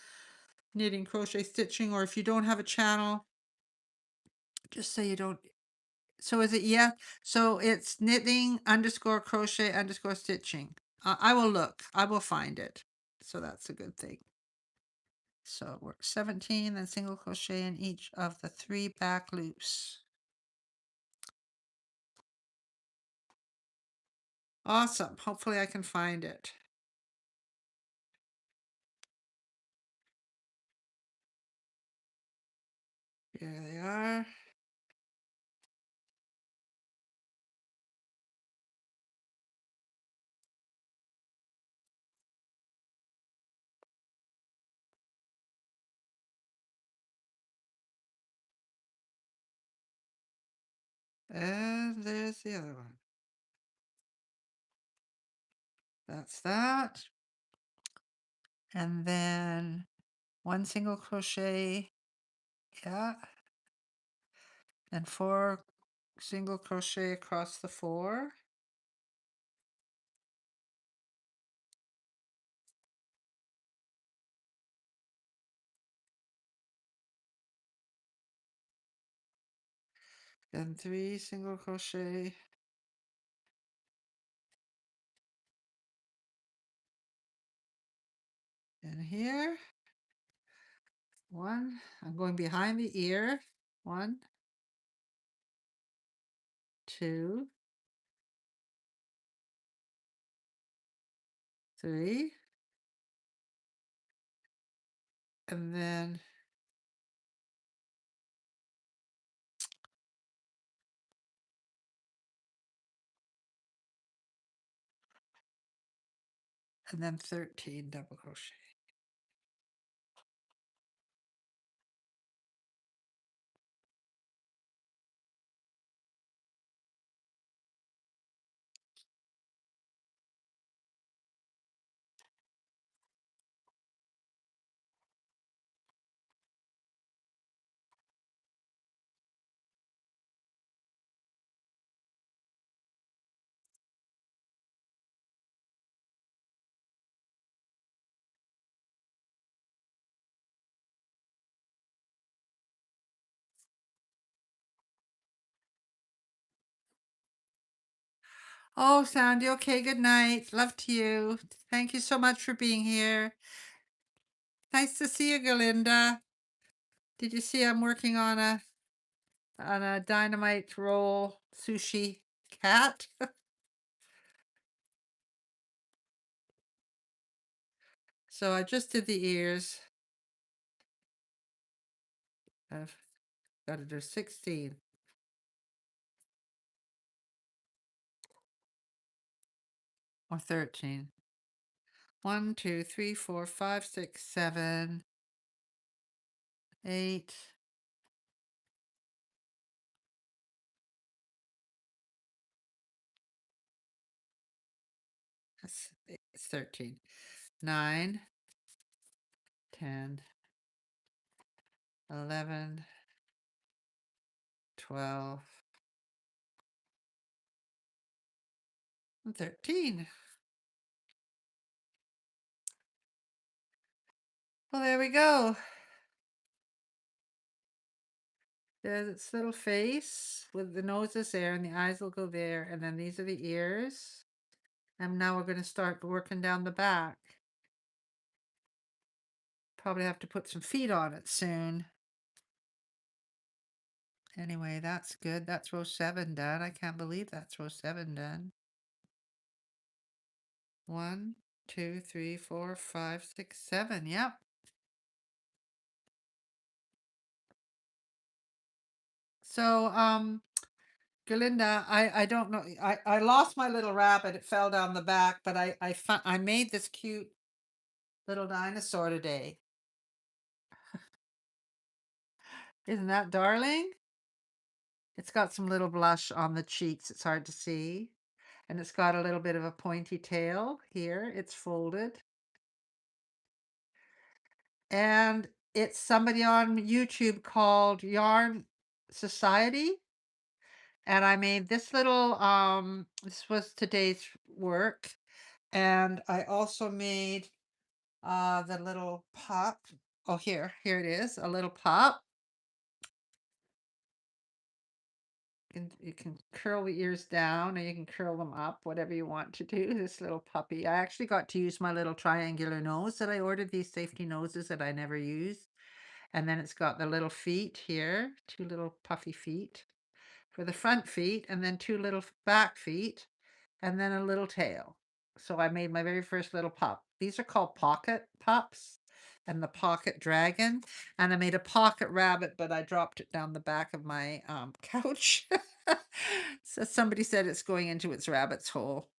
knitting, crochet, stitching, or if you don't have a channel, just say you don't. So is it, yeah? So it's knitting underscore, crochet underscore, stitching. I will look. I will find it. So that's a good thing. So work 17, then single crochet in each of the 3 back loops. Awesome. Hopefully I can find it. Here they are. And there's the other one. That's that. And then 1 single crochet. Yeah. And 4 single crochet across the 4. then 3 single crochet in here. 1, I'm going behind the ear. 1, 2, 3, and then and then 13 double crochet. Oh, Sandy, okay, good night. Love to you. Thank you so much for being here. Nice to see you, Galinda. Did you see I'm working on a dynamite roll sushi cat? So I just did the ears. I've got to do 16 or 13. 1, 2, 3, 4, 5, 6, 7, 8. It's 13. 9, 10, 11, 12, and 13. Well, there we go. There's its little face with the nose is there and the eyes will go there. And then these are the ears. And now we're going to start working down the back. Probably have to put some feet on it soon. Anyway, that's good. That's row 7 done. I can't believe that's row 7 done. 1, 2, 3, 4, 5, 6, 7. Yep. So, Galinda, I don't know. I lost my little rabbit. It fell down the back, but I made this cute little dinosaur today. Isn't that darling? It's got some little blush on the cheeks. It's hard to see. And it's got a little bit of a pointy tail here. It's folded. And it's somebody on YouTube called Yarn Society. And I made this little, this was today's work. And I also made the little pup. Oh, here it is, a little pup. You can curl the ears down or you can curl them up, whatever you want to do. This little puppy. I actually got to use my little triangular nose that I ordered, these safety noses that I never use. And then it's got the little feet here, 2 little puffy feet for the front feet, and then 2 little back feet, and then a little tail. So I made my very first little pup. These are called pocket pups and the pocket dragon. And I made a pocket rabbit, but I dropped it down the back of my couch. So somebody said it's going into its rabbit's hole.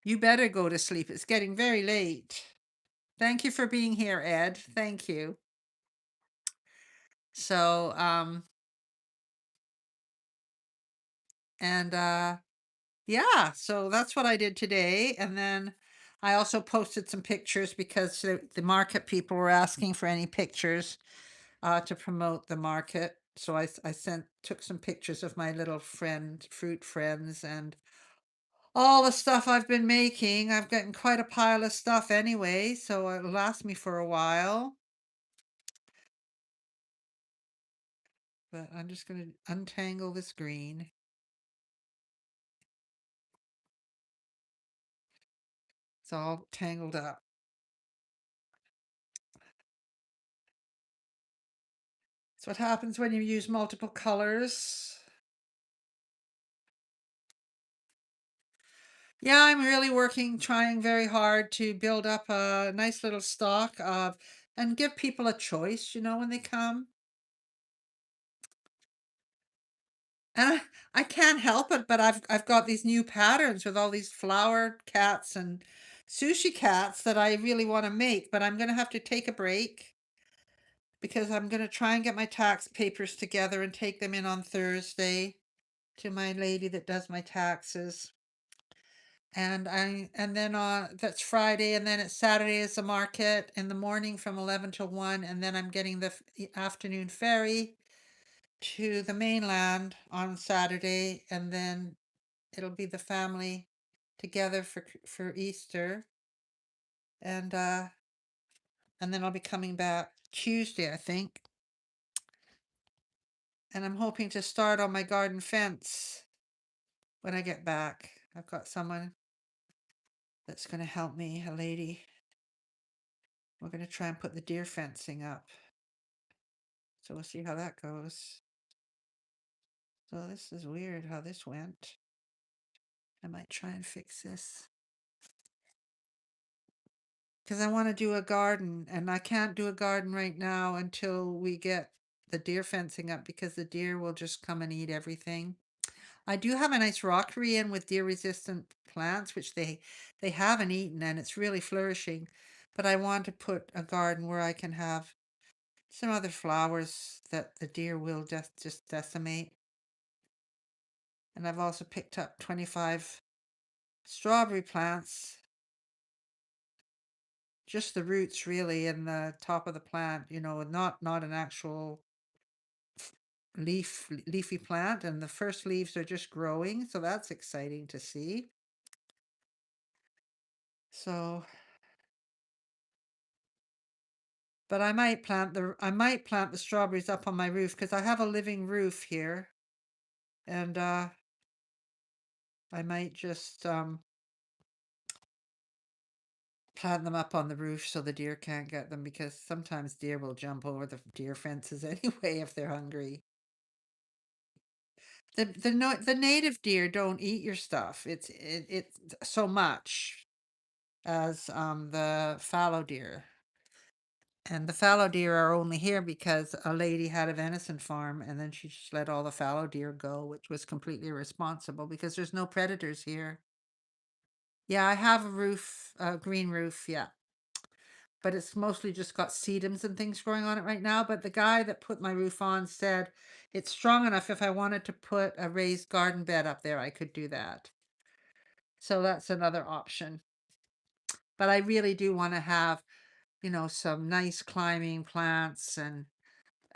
You better go to sleep. It's getting very late. Thank you for being here, Ed. Thank you. So, and yeah, so that's what I did today. And then I also posted some pictures because the market people were asking for any pictures to promote the market. So I took some pictures of my little fruit friends, and all the stuff I've been making. I've gotten quite a pile of stuff anyway, so it'll last me for a while. but I'm just going to untangle this green. It's all tangled up. That's what happens when you use multiple colors. Yeah, I'm really working, trying very hard to build up a nice little stock of, and give people a choice, when they come. And I can't help it, but I've got these new patterns with all these flower cats and sushi cats that I really want to make, but I'm going to have to take a break because I'm going to try and get my tax papers together and take them in on Thursday to my lady that does my taxes. And then that's Friday, and then it's Saturday is the market in the morning from 11 to 1, and then I'm getting the afternoon ferry to the mainland on Saturday, and then it'll be the family together for Easter, and and then I'll be coming back Tuesday, I think. And I'm hoping to start on my garden fence when I get back. I've got someone that's going to help me, a lady. We're going to try and put the deer fencing up. So we'll see how that goes. So this is weird how this went. I might try and fix this. Because I want to do a garden, and I can't do a garden right now until we get the deer fencing up because the deer will just come and eat everything. I do have a nice rockery in with deer resistant plants, which they haven't eaten, and it's really flourishing. But I want to put a garden where I can have some other flowers that the deer will just decimate. And I've also picked up 25 strawberry plants, just the roots really in the top of the plant, not an actual leafy plant, and the first leaves are just growing, so that's exciting to see. So, but I might plant the strawberries up on my roof because I have a living roof here, and I might just plant them up on the roof so the deer can't get them, because sometimes deer will jump over the deer fences anyway if they're hungry. The native deer don't eat your stuff. It's so much as the fallow deer. And the fallow deer are only here because a lady had a venison farm and then she just let all the fallow deer go, which was completely irresponsible because there's no predators here. Yeah, I have a roof, a green roof, yeah. But it's mostly just got sedums and things growing on it right now. But the guy that put my roof on said it's strong enough if I wanted to put a raised garden bed up there, I could do that. So that's another option. But I really do want to have, some nice climbing plants and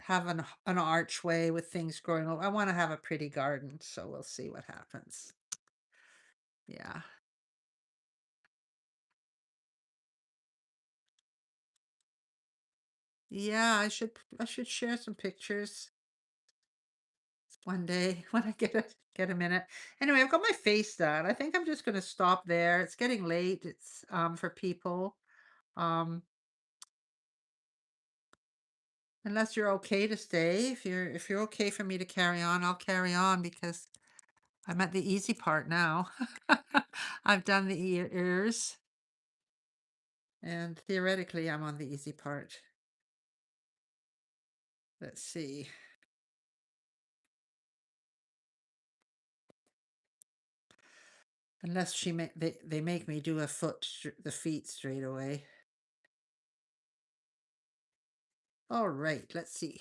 have an archway with things growing over. I want to have a pretty garden, so we'll see what happens. Yeah. Yeah, I should share some pictures one day when I get a minute. Anyway, I've got my face done. I think I'm just going to stop there. It's getting late. It's for people. Um unless you're okay to stay. If you're okay for me to carry on, I'll carry on because I'm at the easy part now. I've done the ears, and theoretically I'm on the easy part. Let's see. Unless they make me do the feet straight away. All right, let's see.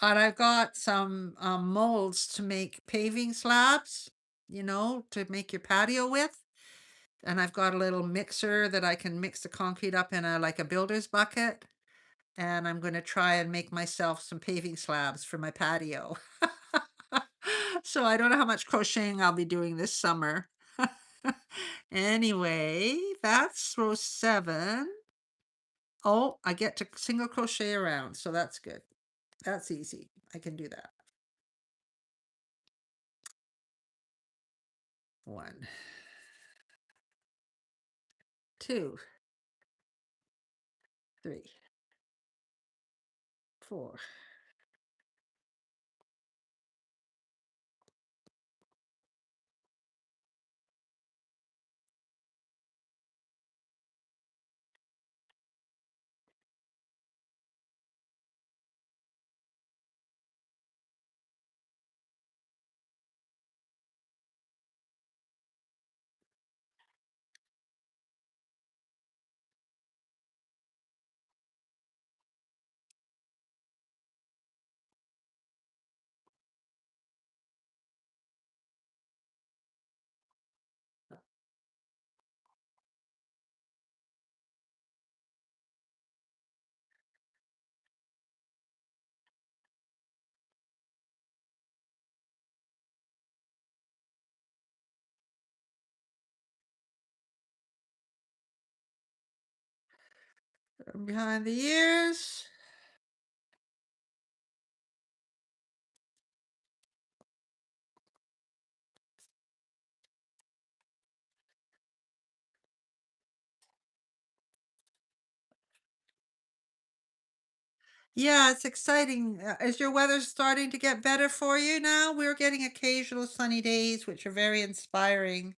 And I've got some molds to make paving slabs, to make your patio with. And I've got a little mixer that I can mix the concrete up in like a builder's bucket. And I'm going to try and make myself some paving slabs for my patio. So I don't know how much crocheting I'll be doing this summer. Anyway, that's row 7. Oh, I get to single crochet around, so that's good. That's easy. I can do that. One, two, three, four. Behind the ears. Yeah, it's exciting. Is your weather starting to get better for you now? We're getting occasional sunny days, which are very inspiring.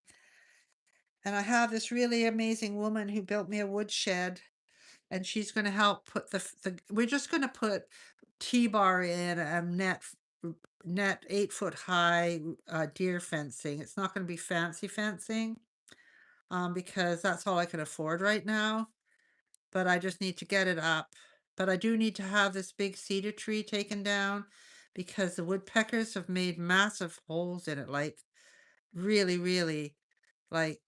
And I have this really amazing woman who built me a woodshed, and she's going to help put we're just going to put T-bar in and net 8 foot high deer fencing. It's not going to be fancy fencing, because that's all I can afford right now. But I just need to get it up. But I do need to have this big cedar tree taken down because the woodpeckers have made massive holes in it, like really, really, like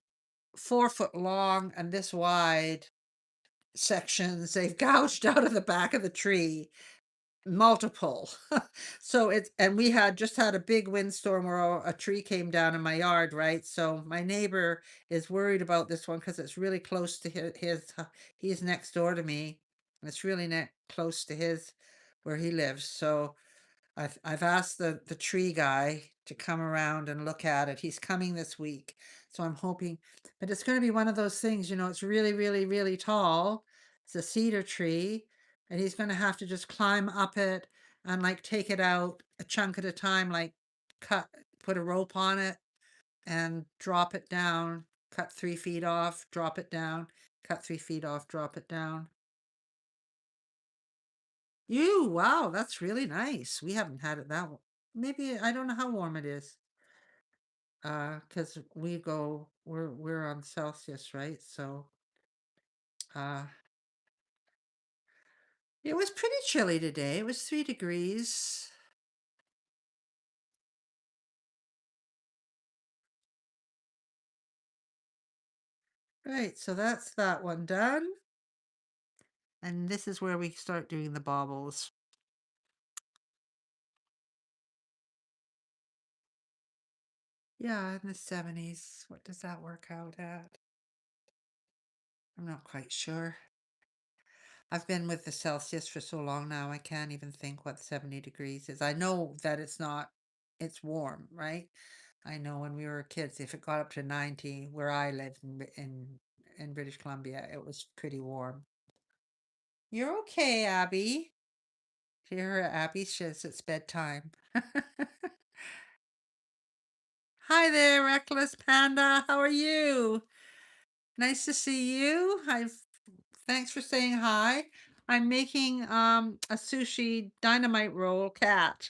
4 foot long and this wide sections they've gouged out of the back of the tree, multiple. So it's, and we had just had a big windstorm where a tree came down in my yard, right? So my neighbor is worried about this one because it's really close to he's next door to me. And it's really close to his where he lives. So I've asked the tree guy to come around and look at it. He's coming this week. So I'm hoping, but it's going to be one of those things, it's really, really, really tall. It's a cedar tree, and he's going to have to just climb up it and like take it out a chunk at a time, like cut, put a rope on it and drop it down, cut 3 feet off, drop it down, cut 3 feet off, drop it down. Wow, that's really nice. We haven't had it that. Maybe I don't know how warm it is. Because we're on Celsius, right? So, uh, it was pretty chilly today. It was 3 degrees. Right, so that's that one done. And this is where we start doing the baubles. Yeah, in the 70s. What does that work out at? I'm not quite sure. I've been with the Celsius for so long now, I can't even think what 70 degrees is. I know that it's warm, right? I know when we were kids, if it got up to 90, where I lived in British Columbia, it was pretty warm. You're okay, Abby. Hear her, Abby says it's bedtime. Hi there, Reckless Panda. How are you? Nice to see you. Thanks for saying hi. I'm making a sushi dynamite roll cat.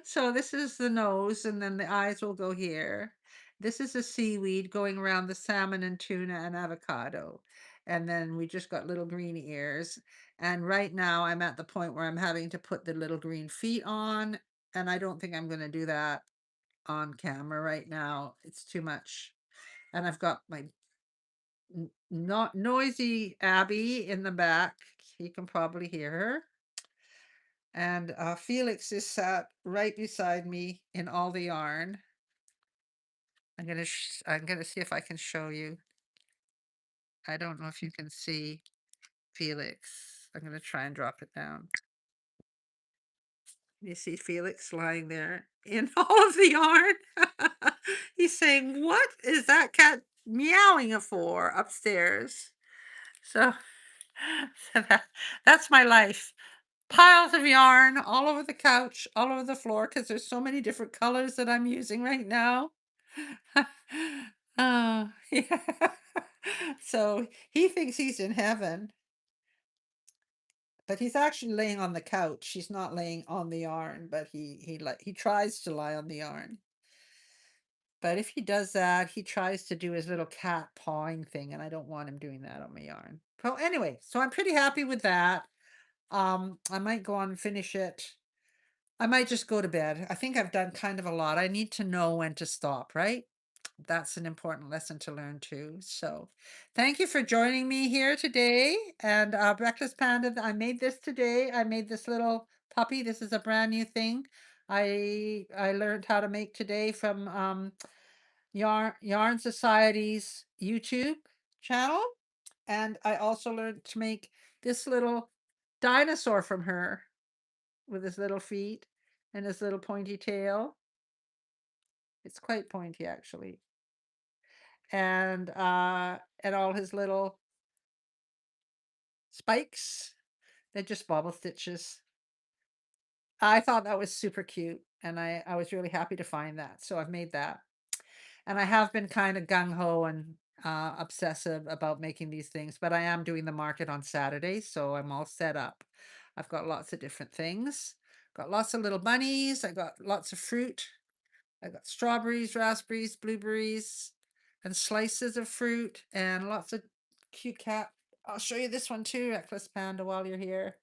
So this is the nose, and then the eyes will go here. This is the seaweed going around the salmon and tuna and avocado. And then we just got little green ears. And right now I'm at the point where I'm having to put the little green feet on. And I don't think I'm going to do that on camera right now. It's too much. And I've got my not noisy Abby in the back. You can probably hear her. And Felix is sat right beside me in all the yarn. I'm gonna see if I can show you. I don't know if you can see Felix. I'm going to try and drop it down. You see Felix lying there in all of the yarn. He's saying, "What is that cat meowing for upstairs?" So, so that's my life. Piles of yarn all over the couch, all over the floor, because there's so many different colors that I'm using right now. Yeah. So he thinks he's in heaven, but he's actually laying on the couch. He's not laying on the yarn, but he tries to lie on the yarn. But if he does that, he tries to do his little cat pawing thing, and I don't want him doing that on my yarn. So anyway, so I'm pretty happy with that. I might go on and finish it. I might just go to bed. I think I've done kind of a lot. I need to know when to stop, right? That's an important lesson to learn too. So thank you for joining me here today. And Breakfast Panda, I made this today. I made this little puppy. This is a brand new thing. I learned how to make today from Yarn Society's YouTube channel. And I also learned to make this little dinosaur from her with his little feet and his little pointy tail. It's quite pointy actually. And all his little spikes. They're just bobble stitches. I thought that was super cute, and I was really happy to find that. So I've made that. And I have been kind of gung ho and obsessive about making these things, but I am doing the market on Saturday, so I'm all set up. I've got lots of different things. Got lots of little bunnies. I got lots of fruit. I got strawberries, raspberries, blueberries, and slices of fruit, and lots of cute cat. I'll show you this one too, Reckless Panda, while you're here.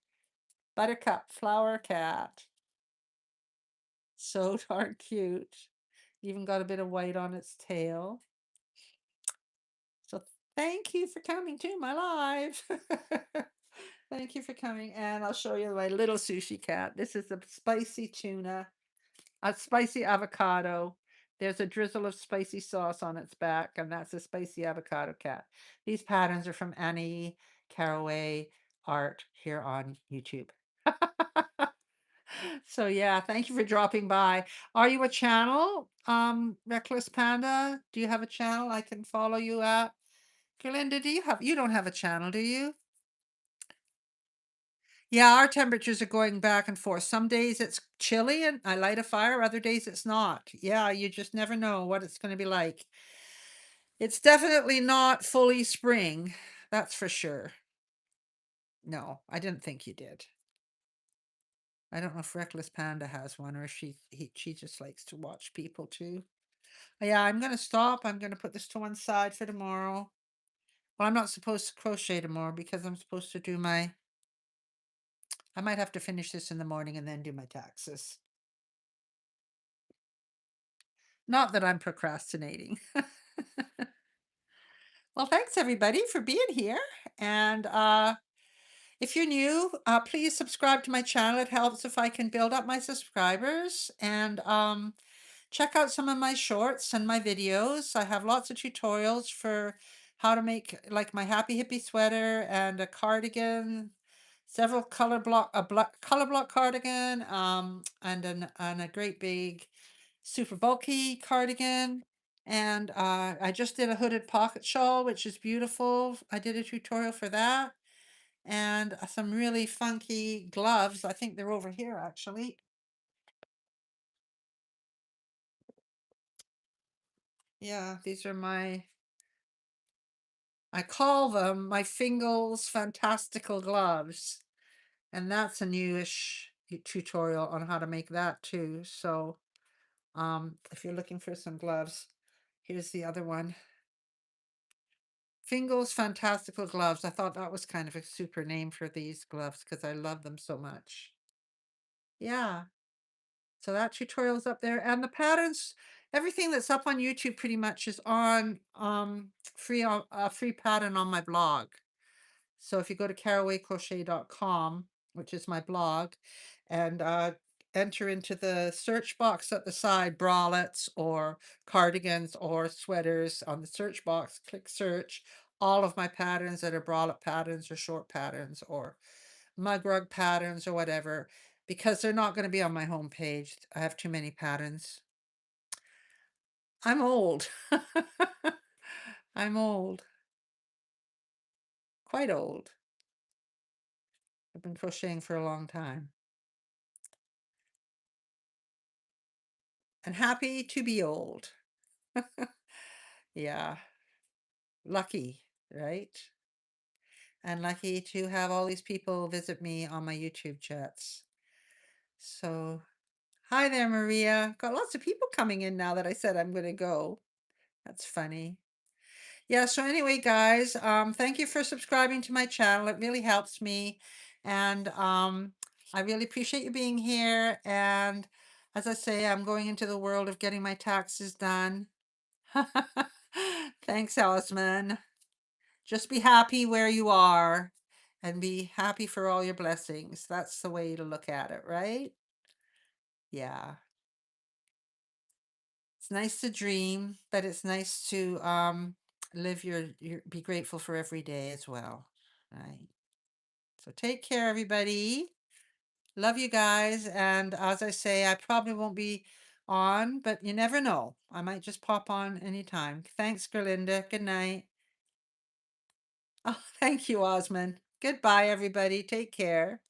Buttercup flower cat. So darn cute. Even got a bit of white on its tail. So thank you for coming to my live. Thank you for coming. And I'll show you my little sushi cat. This is a spicy tuna, a spicy avocado. There's a drizzle of spicy sauce on its back, and that's a spicy avocado cat. These patterns are from Annie Carroway Art here on YouTube. So yeah, thank you for dropping by. Are you a channel, Reckless Panda? Do you have a channel I can follow you at? Gerlinda, you don't have a channel, do you? Yeah, our temperatures are going back and forth. Some days it's chilly and I light a fire, other days it's not. Yeah, you just never know what it's going to be like. It's definitely not fully spring, that's for sure. No, I didn't think you did. I don't know if Reckless Panda has one or if she just likes to watch people too. Yeah, I'm gonna stop. I'm gonna put this to one side for tomorrow. Well, I'm not supposed to crochet tomorrow because I'm supposed to do I might have to finish this in the morning and then do my taxes. Not that I'm procrastinating. Well, thanks everybody for being here. And if you're new, please subscribe to my channel. It helps if I can build up my subscribers. And check out some of my shorts and my videos. I have lots of tutorials for how to make like my happy hippie sweater and a cardigan, several color block cardigan, and a great big super bulky cardigan. And I just did a hooded pocket shawl, which is beautiful. I did a tutorial for that. And some really funky gloves. I think they're over here actually. Yeah, these are I call them my Fingles Fantastical Gloves. And that's a newish tutorial on how to make that too. So if you're looking for some gloves, here's the other one. Fingles Fantastical Gloves. I thought that was kind of a super name for these gloves because I love them so much. Yeah. So that tutorial's up there. And the patterns, everything that's up on YouTube pretty much is on free pattern on my blog. So if you go to carrowaycrochet.com, which is my blog, and enter into the search box at the side, bralettes or cardigans or sweaters on the search box, click search. all of my patterns that are bralette patterns or short patterns or mug rug patterns or whatever, because they're not going to be on my homepage. I have too many patterns. I'm old. I'm old, quite old. I've been crocheting for a long time and happy to be old. Yeah, lucky, right? And lucky to have all these people visit me on my YouTube chats. So, hi there, Maria. Got lots of people coming in now that I said I'm going to go. That's funny. Yeah, so anyway, guys, thank you for subscribing to my channel. It really helps me. And I really appreciate you being here. And as I say, I'm going into the world of getting my taxes done. Thanks, Osman. Just be happy where you are and be happy for all your blessings. That's the way to look at it, right? Yeah. It's nice to dream, but it's nice to live your be grateful for every day as well. Right. So take care, everybody. Love you guys. And as I say, I probably won't be on, but you never know. I might just pop on anytime. Thanks, Gerlinda. Good night. Oh, thank you, Osman. Goodbye, everybody. Take care.